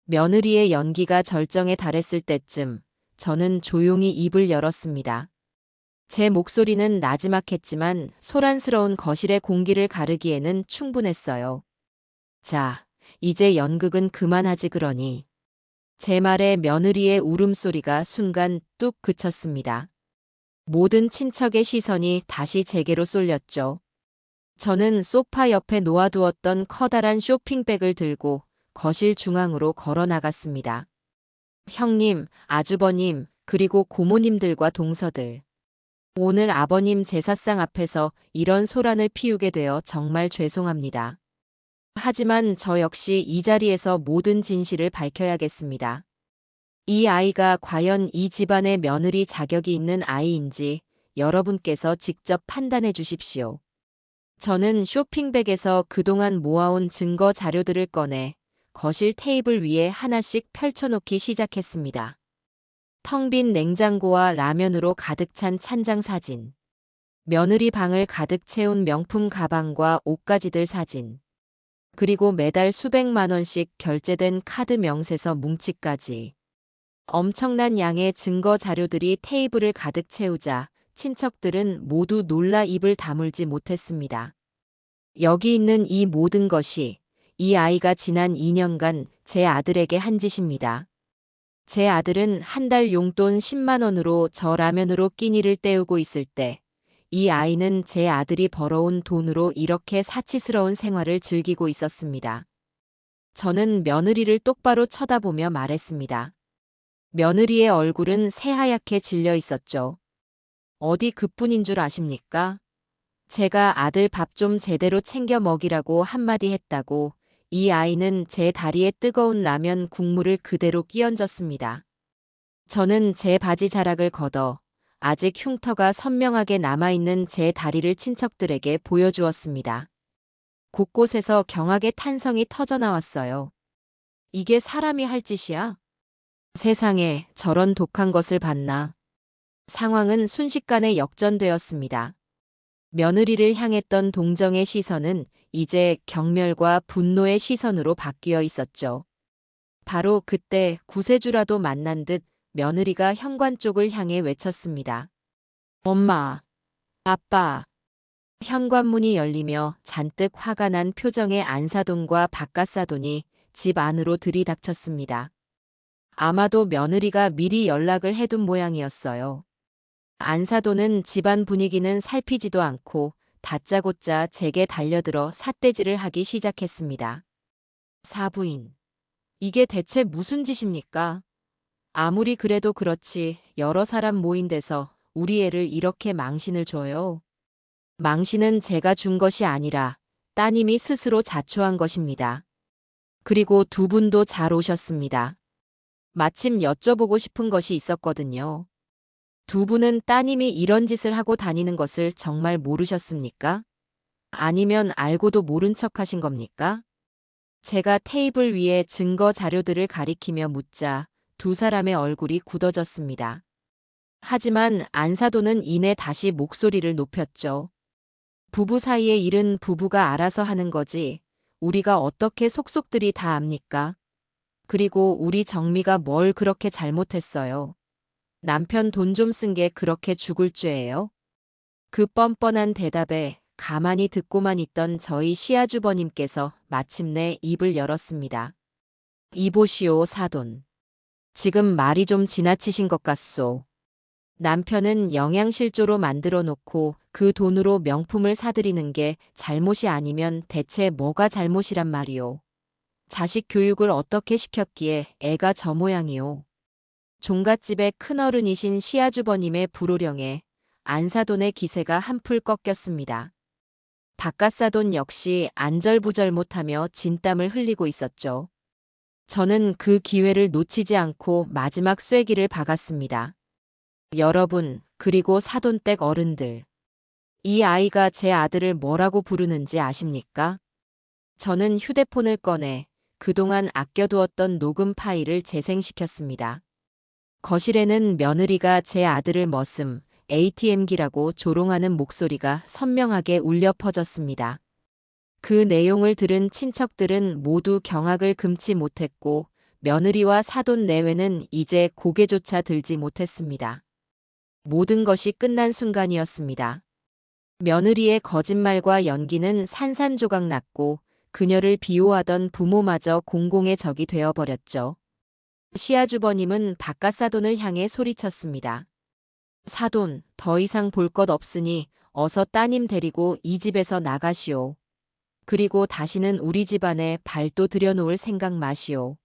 며느리의 연기가 절정에 달했을 때쯤 저는 조용히 입을 열었습니다. 제 목소리는 나지막했지만 소란스러운 거실의 공기를 가르기에는 충분했어요. 자, 이제 연극은 그만하지 그러니. 제 말에 며느리의 울음소리가 순간 뚝 그쳤습니다. 모든 친척의 시선이 다시 제게로 쏠렸죠. 저는 소파 옆에 놓아두었던 커다란 쇼핑백을 들고 거실 중앙으로 걸어 나갔습니다. 형님, 아주버님, 그리고 고모님들과 동서들. 오늘 아버님 제사상 앞에서 이런 소란을 피우게 되어 정말 죄송합니다. 하지만 저 역시 이 자리에서 모든 진실을 밝혀야겠습니다. 이 아이가 과연 이 집안의 며느리 자격이 있는 아이인지 여러분께서 직접 판단해 주십시오. 저는 쇼핑백에서 그동안 모아온 증거 자료들을 꺼내 거실 테이블 위에 하나씩 펼쳐놓기 시작했습니다. 텅 빈 냉장고와 라면으로 가득 찬 찬장 사진. 며느리 방을 가득 채운 명품 가방과 옷가지들 사진. 그리고 매달 수백만 원씩 결제된 카드 명세서 뭉치까지. 엄청난 양의 증거 자료들이 테이블을 가득 채우자 친척들은 모두 놀라 입을 다물지 못했습니다. 여기 있는 이 모든 것이 이 아이가 지난 2년간 제 아들에게 한 짓입니다. 제 아들은 한 달 용돈 10만 원으로 저 라면으로 끼니를 때우고 있을 때 이 아이는 제 아들이 벌어온 돈으로 이렇게 사치스러운 생활을 즐기고 있었습니다. 저는 며느리를 똑바로 쳐다보며 말했습니다. 며느리의 얼굴은 새하얗게 질려 있었죠. 어디 그뿐인 줄 아십니까? 제가 아들 밥 좀 제대로 챙겨 먹이라고 한마디 했다고 이 아이는 제 다리에 뜨거운 라면 국물을 그대로 끼얹었습니다. 저는 제 바지 자락을 걷어 아직 흉터가 선명하게 남아있는 제 다리를 친척들에게 보여주었습니다. 곳곳에서 경악의 탄성이 터져나왔어요. 이게 사람이 할 짓이야? 세상에 저런 독한 것을 봤나? 상황은 순식간에 역전되었습니다. 며느리를 향했던 동정의 시선은 이제 경멸과 분노의 시선으로 바뀌어 있었죠. 바로 그때 구세주라도 만난 듯 며느리가 현관 쪽을 향해 외쳤습니다. 엄마, 아빠. 현관문이 열리며 잔뜩 화가 난 표정의 안사돈과 박가사돈이 집 안으로 들이닥쳤습니다. 아마도 며느리가 미리 연락을 해둔 모양이었어요. 안사돈은 집안 분위기는 살피지도 않고 다짜고짜 제게 달려들어 삿대질을 하기 시작했습니다. 사부인, 이게 대체 무슨 짓입니까? 아무리 그래도 그렇지 여러 사람 모인 데서 우리 애를 이렇게 망신을 줘요. 망신은 제가 준 것이 아니라 따님이 스스로 자초한 것입니다. 그리고 두 분도 잘 오셨습니다. 마침 여쭤보고 싶은 것이 있었거든요. 두 분은 따님이 이런 짓을 하고 다니는 것을 정말 모르셨습니까? 아니면 알고도 모른 척 하신 겁니까? 제가 테이블 위에 증거 자료들을 가리키며 묻자 두 사람의 얼굴이 굳어졌습니다. 하지만 안사돈은 이내 다시 목소리를 높였죠. 부부 사이의 일은 부부가 알아서 하는 거지. 우리가 어떻게 속속들이 다 압니까? 그리고 우리 정미가 뭘 그렇게 잘못했어요. 남편 돈 좀 쓴 게 그렇게 죽을 죄예요? 그 뻔뻔한 대답에 가만히 듣고만 있던 저희 시아주버님께서 마침내 입을 열었습니다. 이보시오 사돈. 지금 말이 좀 지나치신 것 같소. 남편은 영양실조로 만들어 놓고 그 돈으로 명품을 사들이는 게 잘못이 아니면 대체 뭐가 잘못이란 말이오. 자식 교육을 어떻게 시켰기에 애가 저 모양이오. 종갓집의 큰어른이신 시아주버님의 불호령에 안사돈의 기세가 한풀 꺾였습니다. 바깥사돈 역시 안절부절 못하며 진땀을 흘리고 있었죠. 저는 그 기회를 놓치지 않고 마지막 쐐기를 박았습니다. 여러분, 그리고 사돈댁 어른들. 이 아이가 제 아들을 뭐라고 부르는지 아십니까? 저는 휴대폰을 꺼내 그동안 아껴두었던 녹음 파일을 재생시켰습니다. 거실에는 며느리가 제 아들을 머슴, ATM기라고 조롱하는 목소리가 선명하게 울려 퍼졌습니다. 그 내용을 들은 친척들은 모두 경악을 금치 못했고 며느리와 사돈 내외는 이제 고개조차 들지 못했습니다. 모든 것이 끝난 순간이었습니다. 며느리의 거짓말과 연기는 산산조각 났고 그녀를 비호하던 부모마저 공공의 적이 되어버렸죠. 시아주버님은 바깥사돈을 향해 소리쳤습니다. 사돈, 더 이상 볼 것 없으니 어서 따님 데리고 이 집에서 나가시오. 그리고 다시는 우리 집안에 발도 들여놓을 생각 마시오.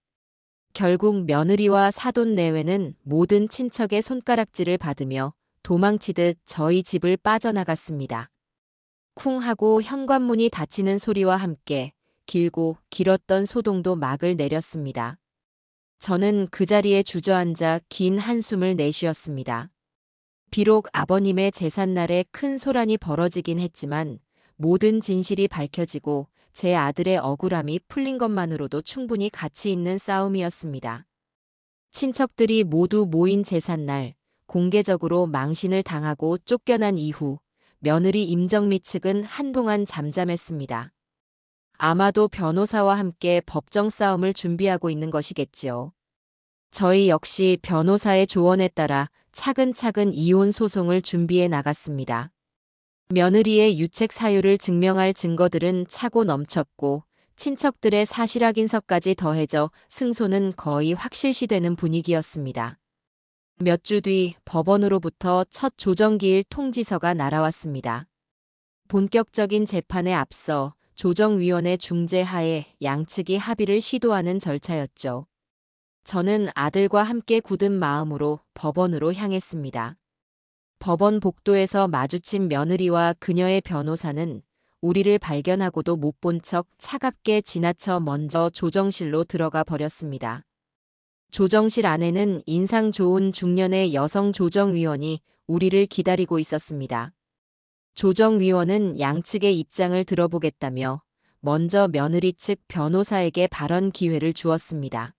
결국 며느리와 사돈 내외는 모든 친척의 손가락질을 받으며 도망치듯 저희 집을 빠져나갔습니다. 쿵 하고 현관문이 닫히는 소리와 함께 길고 길었던 소동도 막을 내렸습니다. 저는 그 자리에 주저앉아 긴 한숨을 내쉬었습니다. 비록 아버님의 제삿날에 큰 소란이 벌어지긴 했지만 모든 진실이 밝혀지고 제 아들의 억울함이 풀린 것만으로도 충분히 가치 있는 싸움이었습니다. 친척들이 모두 모인 제삿날, 공개적으로 망신을 당하고 쫓겨난 이후 며느리 임정미 측은 한동안 잠잠했습니다. 아마도 변호사와 함께 법정 싸움을 준비하고 있는 것이겠지요. 저희 역시 변호사의 조언에 따라 차근차근 이혼 소송을 준비해 나갔습니다. 며느리의 유책 사유를 증명할 증거들은 차고 넘쳤고 친척들의 사실 확인서까지 더해져 승소는 거의 확실시되는 분위기였습니다. 몇 주 뒤 법원으로부터 첫 조정기일 통지서가 날아왔습니다. 본격적인 재판에 앞서 조정위원회 중재하에 양측이 합의를 시도하는 절차였죠. 저는 아들과 함께 굳은 마음으로 법원으로 향했습니다. 법원 복도에서 마주친 며느리와 그녀의 변호사는 우리를 발견하고도 못 본 척 차갑게 지나쳐 먼저 조정실로 들어가 버렸습니다. 조정실 안에는 인상 좋은 중년의 여성 조정위원이 우리를 기다리고 있었습니다. 조정위원은 양측의 입장을 들어보겠다며 먼저 며느리 측 변호사에게 발언 기회를 주었습니다.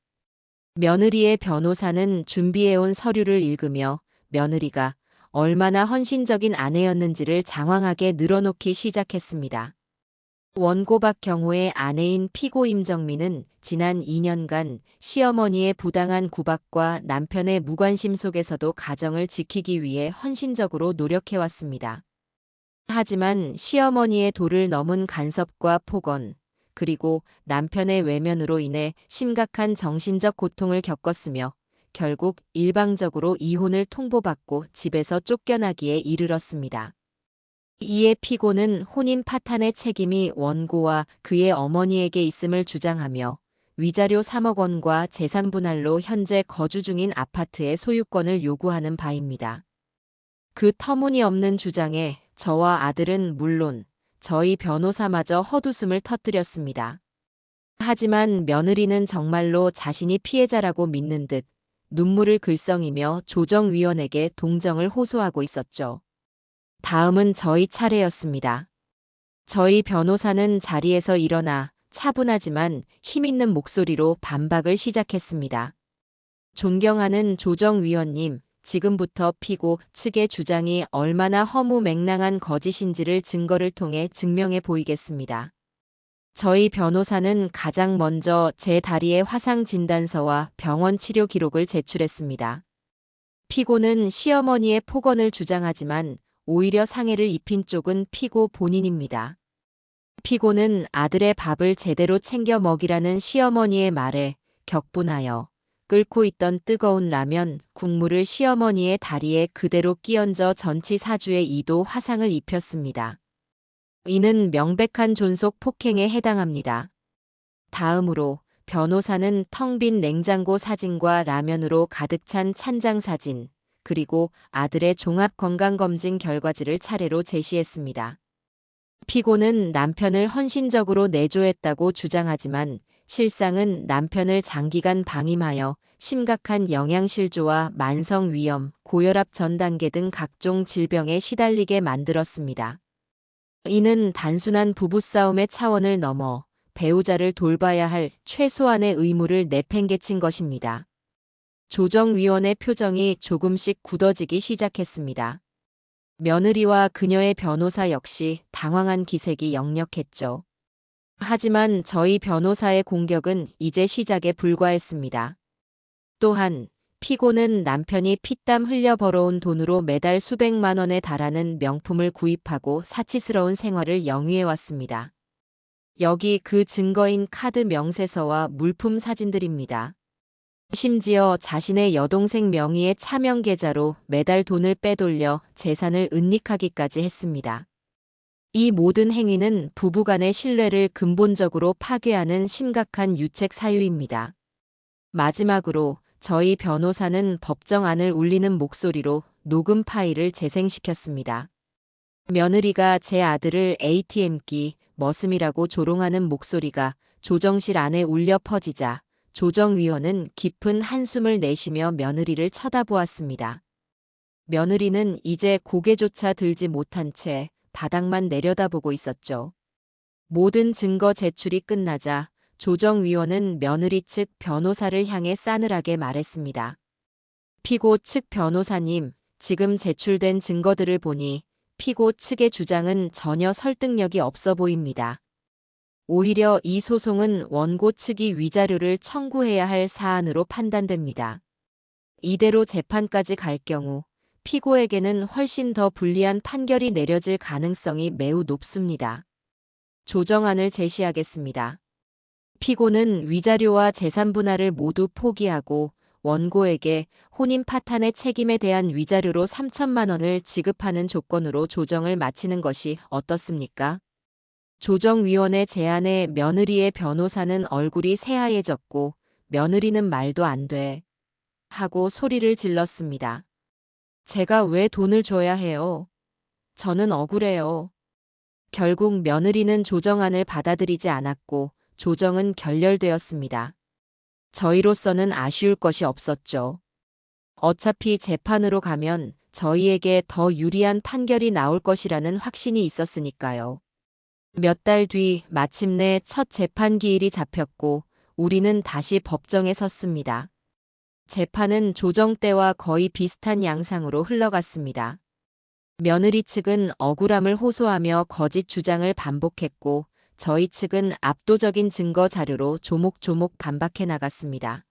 며느리의 변호사는 준비해온 서류를 읽으며 며느리가 얼마나 헌신적인 아내였는지를 장황하게 늘어놓기 시작했습니다. 원고박 경호의 아내인 피고 임정민은 지난 2년간 시어머니의 부당한 구박과 남편의 무관심 속에서도 가정을 지키기 위해 헌신적으로 노력해왔습니다. 하지만 시어머니의 도를 넘은 간섭과 폭언, 그리고 남편의 외면으로 인해 심각한 정신적 고통을 겪었으며 결국 일방적으로 이혼을 통보받고 집에서 쫓겨나기에 이르렀습니다. 이에 피고는 혼인 파탄의 책임이 원고와 그의 어머니에게 있음을 주장하며 위자료 3억 원과 재산 분할로 현재 거주 중인 아파트의 소유권을 요구하는 바입니다. 그 터무니없는 주장에 저와 아들은 물론 저희 변호사마저 헛웃음을 터뜨렸습니다. 하지만 며느리는 정말로 자신이 피해자라고 믿는 듯 눈물을 글썽이며 조정위원에게 동정을 호소하고 있었죠. 다음은 저희 차례였습니다. 저희 변호사는 자리에서 일어나 차분하지만 힘있는 목소리로 반박을 시작했습니다. 존경하는 조정위원님, 지금부터 피고 측의 주장이 얼마나 허무맹랑한 거짓인지를 증거를 통해 증명해 보이겠습니다. 저희 변호사는 가장 먼저 제 다리의 화상 진단서와 병원 치료 기록을 제출했습니다. 피고는 시어머니의 폭언을 주장하지만 오히려 상해를 입힌 쪽은 피고 본인입니다. 피고는 아들의 밥을 제대로 챙겨 먹이라는 시어머니의 말에 격분하여 끓고 있던 뜨거운 라면, 국물을 시어머니의 다리에 그대로 끼얹어 전치 4주의 2도 화상을 입혔습니다. 이는 명백한 존속 폭행에 해당합니다. 다음으로 변호사는 텅 빈 냉장고 사진과 라면으로 가득 찬 찬장 사진, 그리고 아들의 종합 건강검진 결과지를 차례로 제시했습니다. 피고는 남편을 헌신적으로 내조했다고 주장하지만 실상은 남편을 장기간 방임하여 심각한 영양실조와 만성위염, 고혈압 전 단계 등 각종 질병에 시달리게 만들었습니다. 이는 단순한 부부싸움의 차원을 넘어 배우자를 돌봐야 할 최소한의 의무를 내팽개친 것입니다. 조정위원의 표정이 조금씩 굳어지기 시작했습니다. 며느리와 그녀의 변호사 역시 당황한 기색이 역력했죠. 하지만 저희 변호사의 공격은 이제 시작에 불과했습니다. 또한 피고는 남편이 피땀 흘려 벌어온 돈으로 매달 수백만 원에 달하는 명품을 구입하고 사치스러운 생활을 영위해왔습니다. 여기 그 증거인 카드 명세서와 물품 사진들입니다. 심지어 자신의 여동생 명의의 차명 계좌로 매달 돈을 빼돌려 재산을 은닉하기까지 했습니다. 이 모든 행위는 부부간의 신뢰를 근본적으로 파괴하는 심각한 유책 사유입니다. 마지막으로 저희 변호사는 법정 안을 울리는 목소리로 녹음 파일을 재생시켰습니다. 며느리가 제 아들을 ATM기, 머슴이라고 조롱하는 목소리가 조정실 안에 울려 퍼지자 조정위원은 깊은 한숨을 내쉬며 며느리를 쳐다보았습니다. 며느리는 이제 고개조차 들지 못한 채 바닥만 내려다보고 있었죠. 모든 증거 제출이 끝나자 조정위원은 며느리 측 변호사를 향해 싸늘하게 말했습니다. 피고 측 변호사님, 지금 제출된 증거들을 보니 피고 측의 주장은 전혀 설득력이 없어 보입니다. 오히려 이 소송은 원고 측이 위자료를 청구해야 할 사안으로 판단됩니다. 이대로 재판까지 갈 경우 피고에게는 훨씬 더 불리한 판결이 내려질 가능성이 매우 높습니다. 조정안을 제시하겠습니다. 피고는 위자료와 재산 분할을 모두 포기하고 원고에게 혼인 파탄의 책임에 대한 위자료로 3천만 원을 지급하는 조건으로 조정을 마치는 것이 어떻습니까? 조정위원의 제안에 며느리의 변호사는 얼굴이 새하얘졌고 며느리는 말도 안 돼 하고 소리를 질렀습니다. 제가 왜 돈을 줘야 해요? 저는 억울해요. 결국 며느리는 조정안을 받아들이지 않았고 조정은 결렬되었습니다. 저희로서는 아쉬울 것이 없었죠. 어차피 재판으로 가면 저희에게 더 유리한 판결이 나올 것이라는 확신이 있었으니까요. 몇 달 뒤 마침내 첫 재판 기일이 잡혔고 우리는 다시 법정에 섰습니다. 재판은 조정 때와 거의 비슷한 양상으로 흘러갔습니다. 며느리 측은 억울함을 호소하며 거짓 주장을 반복했고 저희 측은 압도적인 증거 자료로 조목조목 반박해 나갔습니다.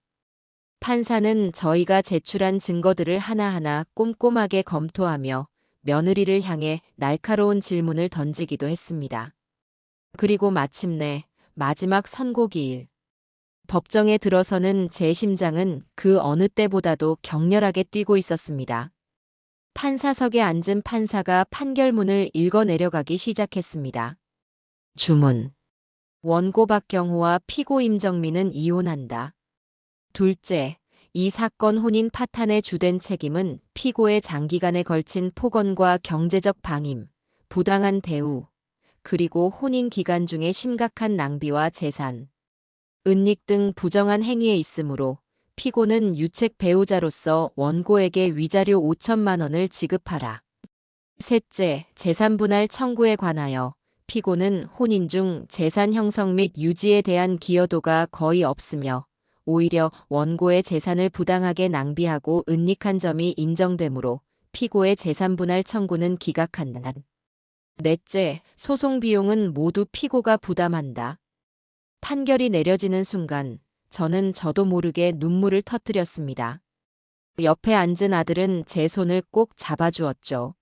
판사는 저희가 제출한 증거들을 하나하나 꼼꼼하게 검토하며 며느리를 향해 날카로운 질문을 던지기도 했습니다. 그리고 마침내 마지막 선고기일. 법정에 들어서는 제 심장은 그 어느 때보다도 격렬하게 뛰고 있었습니다. 판사석에 앉은 판사가 판결문을 읽어 내려가기 시작했습니다. 주문. 원고 박경호와 피고 임정민은 이혼한다. 둘째, 이 사건 혼인 파탄의 주된 책임은 피고의 장기간에 걸친 폭언과 경제적 방임, 부당한 대우, 그리고 혼인 기간 중에 심각한 낭비와 재산, 은닉 등 부정한 행위에 있으므로 피고는 유책 배우자로서 원고에게 위자료 5천만 원을 지급하라. 셋째, 재산 분할 청구에 관하여 피고는 혼인 중 재산 형성 및 유지에 대한 기여도가 거의 없으며 오히려 원고의 재산을 부당하게 낭비하고 은닉한 점이 인정되므로 피고의 재산 분할 청구는 기각한다. 넷째, 소송 비용은 모두 피고가 부담한다. 판결이 내려지는 순간 저도 모르게 눈물을 터뜨렸습니다. 옆에 앉은 아들은 제 손을 꼭 잡아주었죠.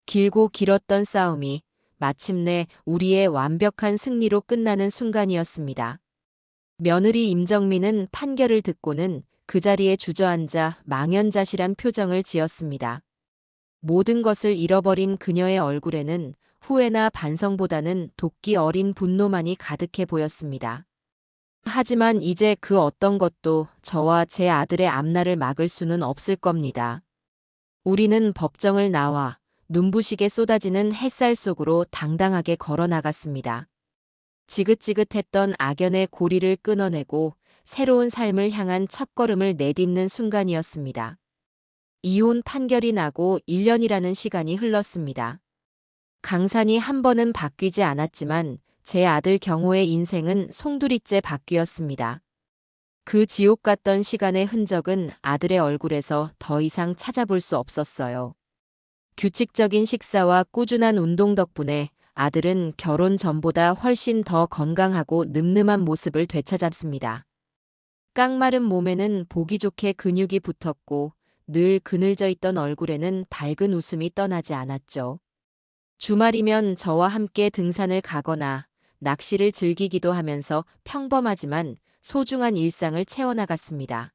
길고 길었던 싸움이 마침내 우리의 완벽한 승리로 끝나는 순간이었습니다. 며느리 임정민은 판결을 듣고는 그 자리에 주저앉아 망연자실한 표정을 지었습니다. 모든 것을 잃어버린 그녀의 얼굴에는 후회나 반성보다는 도끼 어린 분노만이 가득해 보였습니다. 하지만 이제 그 어떤 것도 저와 제 아들의 앞날을 막을 수는 없을 겁니다. 우리는 법정을 나와 눈부시게 쏟아지는 햇살 속으로 당당하게 걸어 나갔습니다. 지긋지긋했던 악연의 고리를 끊어내고 새로운 삶을 향한 첫걸음을 내딛는 순간이었습니다. 이혼 판결이 나고 1년이라는 시간이 흘렀습니다. 강산이 한 번은 바뀌지 않았지만 제 아들 경호의 인생은 송두리째 바뀌었습니다. 그 지옥 같던 시간의 흔적은 아들의 얼굴에서 더 이상 찾아볼 수 없었어요. 규칙적인 식사와 꾸준한 운동 덕분에 아들은 결혼 전보다 훨씬 더 건강하고 늠름한 모습을 되찾았습니다. 깡마른 몸에는 보기 좋게 근육이 붙었고 늘 그늘져 있던 얼굴에는 밝은 웃음이 떠나지 않았죠. 주말이면 저와 함께 등산을 가거나 낚시를 즐기기도 하면서 평범하지만 소중한 일상을 채워나갔습니다.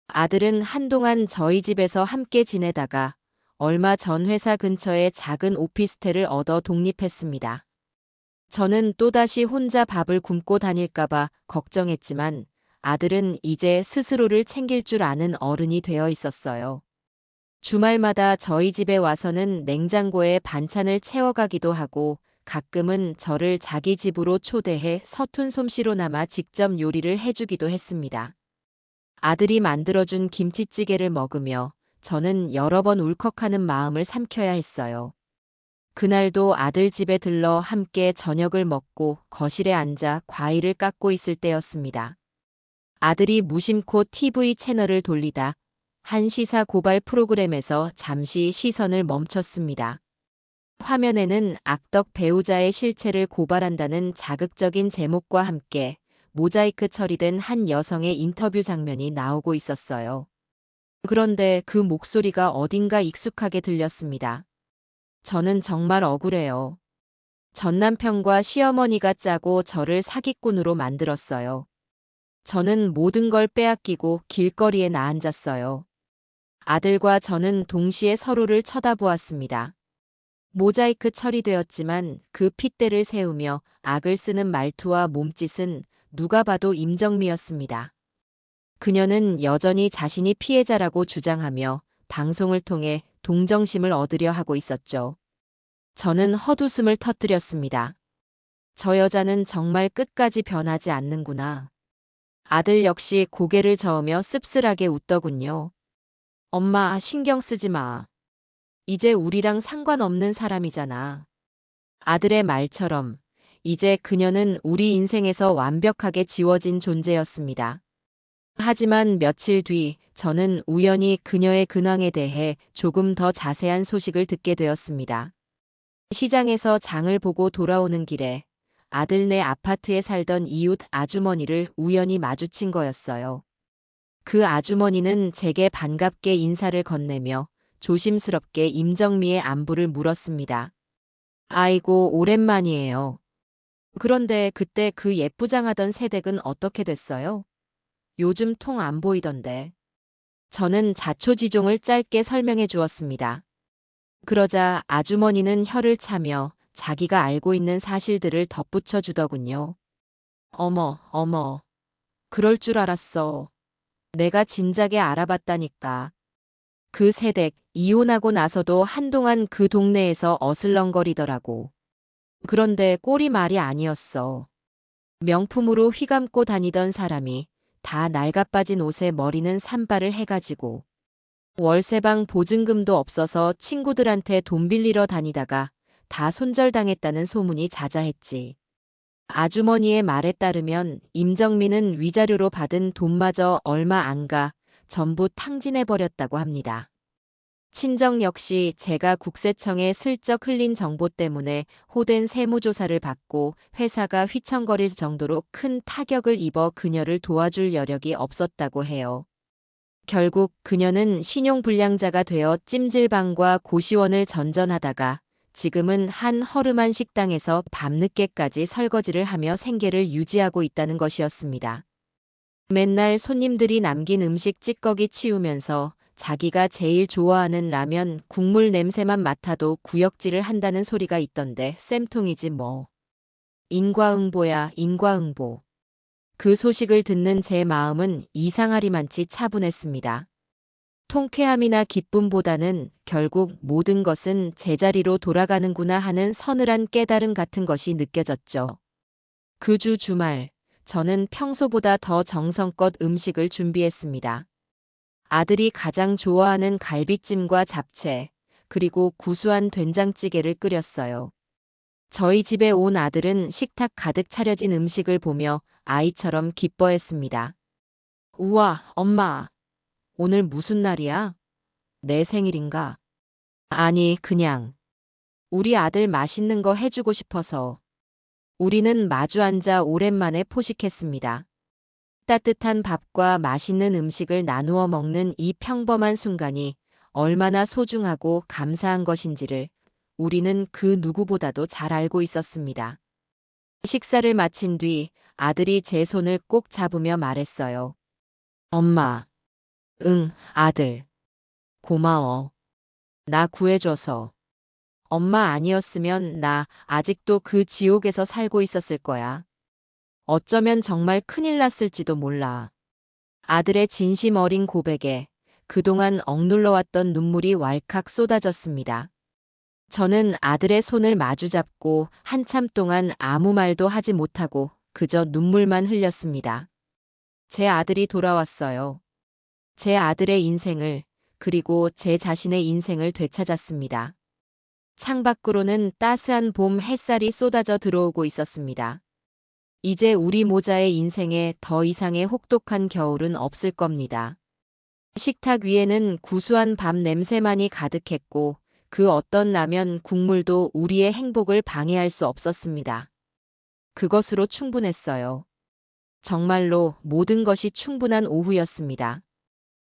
아들은 한동안 저희 집에서 함께 지내다가 얼마 전 회사 근처에 작은 오피스텔을 얻어 독립했습니다. 저는 또다시 혼자 밥을 굶고 다닐까봐 걱정했지만 아들은 이제 스스로를 챙길 줄 아는 어른이 되어 있었어요. 주말마다 저희 집에 와서는 냉장고에 반찬을 채워가기도 하고 가끔은 저를 자기 집으로 초대해 서툰 솜씨로나마 직접 요리를 해주기도 했습니다. 아들이 만들어준 김치찌개를 먹으며 저는 여러 번 울컥하는 마음을 삼켜야 했어요. 그날도 아들 집에 들러 함께 저녁을 먹고 거실에 앉아 과일을 깎고 있을 때였습니다. 아들이 무심코 TV 채널을 돌리다 한 시사 고발 프로그램에서 잠시 시선을 멈췄습니다. 화면에는 악덕 배우자의 실체를 고발한다는 자극적인 제목과 함께 모자이크 처리된 한 여성의 인터뷰 장면이 나오고 있었어요. 그런데 그 목소리가 어딘가 익숙하게 들렸습니다. 저는 정말 억울해요. 전 남편과 시어머니가 짜고 저를 사기꾼으로 만들었어요. 저는 모든 걸 빼앗기고 길거리에 나앉았어요. 아들과 저는 동시에 서로를 쳐다보았습니다. 모자이크 처리되었지만 그 핏대를 세우며 악을 쓰는 말투와 몸짓은 누가 봐도 임정미였습니다. 그녀는 여전히 자신이 피해자라고 주장하며 방송을 통해 동정심을 얻으려 하고 있었죠. 저는 헛웃음을 터뜨렸습니다. 저 여자는 정말 끝까지 변하지 않는구나. 아들 역시 고개를 저으며 씁쓸하게 웃더군요. 엄마, 신경 쓰지 마. 이제 우리랑 상관없는 사람이잖아. 아들의 말처럼 이제 그녀는 우리 인생에서 완벽하게 지워진 존재였습니다. 하지만 며칠 뒤 저는 우연히 그녀의 근황에 대해 조금 더 자세한 소식을 듣게 되었습니다. 시장에서 장을 보고 돌아오는 길에 아들네 아파트에 살던 이웃 아주머니를 우연히 마주친 거였어요. 그 아주머니는 제게 반갑게 인사를 건네며 조심스럽게 임정미의 안부를 물었습니다. 아이고, 오랜만이에요. 그런데 그때 그 예쁘장하던 새댁은 어떻게 됐어요? 요즘 통 안 보이던데. 저는 자초지종을 짧게 설명해 주었습니다. 그러자 아주머니는 혀를 차며 자기가 알고 있는 사실들을 덧붙여 주더군요. 어머, 어머. 그럴 줄 알았어. 내가 진작에 알아봤다니까. 그 새댁, 이혼하고 나서도 한동안 그 동네에서 어슬렁거리더라고. 그런데 꼴이 말이 아니었어. 명품으로 휘감고 다니던 사람이 다 낡아빠진 옷에 머리는 산발을 해가지고 월세방 보증금도 없어서 친구들한테 돈 빌리러 다니다가 다 손절당했다는 소문이 자자했지. 아주머니의 말에 따르면 임정민은 위자료로 받은 돈마저 얼마 안 가 전부 탕진해버렸다고 합니다. 친정 역시 제가 국세청에 슬쩍 흘린 정보 때문에 호된 세무조사를 받고 회사가 휘청거릴 정도로 큰 타격을 입어 그녀를 도와줄 여력이 없었다고 해요. 결국 그녀는 신용불량자가 되어 찜질방과 고시원을 전전하다가 지금은 한 허름한 식당에서 밤늦게까지 설거지를 하며 생계를 유지하고 있다는 것이었습니다. 맨날 손님들이 남긴 음식 찌꺼기 치우면서 자기가 제일 좋아하는 라면 국물 냄새만 맡아도 구역질을 한다는 소리가 있던데 쌤통이지 뭐. 인과응보야, 인과응보. 그 소식을 듣는 제 마음은 이상하리만치 차분했습니다. 통쾌함이나 기쁨보다는 결국 모든 것은 제자리로 돌아가는구나 하는 서늘한 깨달음 같은 것이 느껴졌죠. 그 주 주말, 저는 평소보다 더 정성껏 음식을 준비했습니다. 아들이 가장 좋아하는 갈비찜과 잡채, 그리고 구수한 된장찌개를 끓였어요. 저희 집에 온 아들은 식탁 가득 차려진 음식을 보며 아이처럼 기뻐했습니다. 우와, 엄마, 오늘 무슨 날이야? 내 생일인가? 아니, 그냥. 우리 아들 맛있는 거 해주고 싶어서. 우리는 마주 앉아 오랜만에 포식했습니다. 따뜻한 밥과 맛있는 음식을 나누어 먹는 이 평범한 순간이 얼마나 소중하고 감사한 것인지를 우리는 그 누구보다도 잘 알고 있었습니다. 식사를 마친 뒤 아들이 제 손을 꼭 잡으며 말했어요. 엄마, 응, 아들. 고마워. 나 구해줘서. 엄마 아니었으면 나 아직도 그 지옥에서 살고 있었을 거야. 어쩌면 정말 큰일 났을지도 몰라. 아들의 진심 어린 고백에 그동안 억눌러왔던 눈물이 왈칵 쏟아졌습니다. 저는 아들의 손을 마주잡고 한참 동안 아무 말도 하지 못하고 그저 눈물만 흘렸습니다. 제 아들이 돌아왔어요. 제 아들의 인생을, 그리고 제 자신의 인생을 되찾았습니다. 창밖으로는 따스한 봄 햇살이 쏟아져 들어오고 있었습니다. 이제 우리 모자의 인생에 더 이상의 혹독한 겨울은 없을 겁니다. 식탁 위에는 구수한 밥 냄새만이 가득했고 그 어떤 라면 국물도 우리의 행복을 방해할 수 없었습니다. 그것으로 충분했어요. 정말로 모든 것이 충분한 오후였습니다.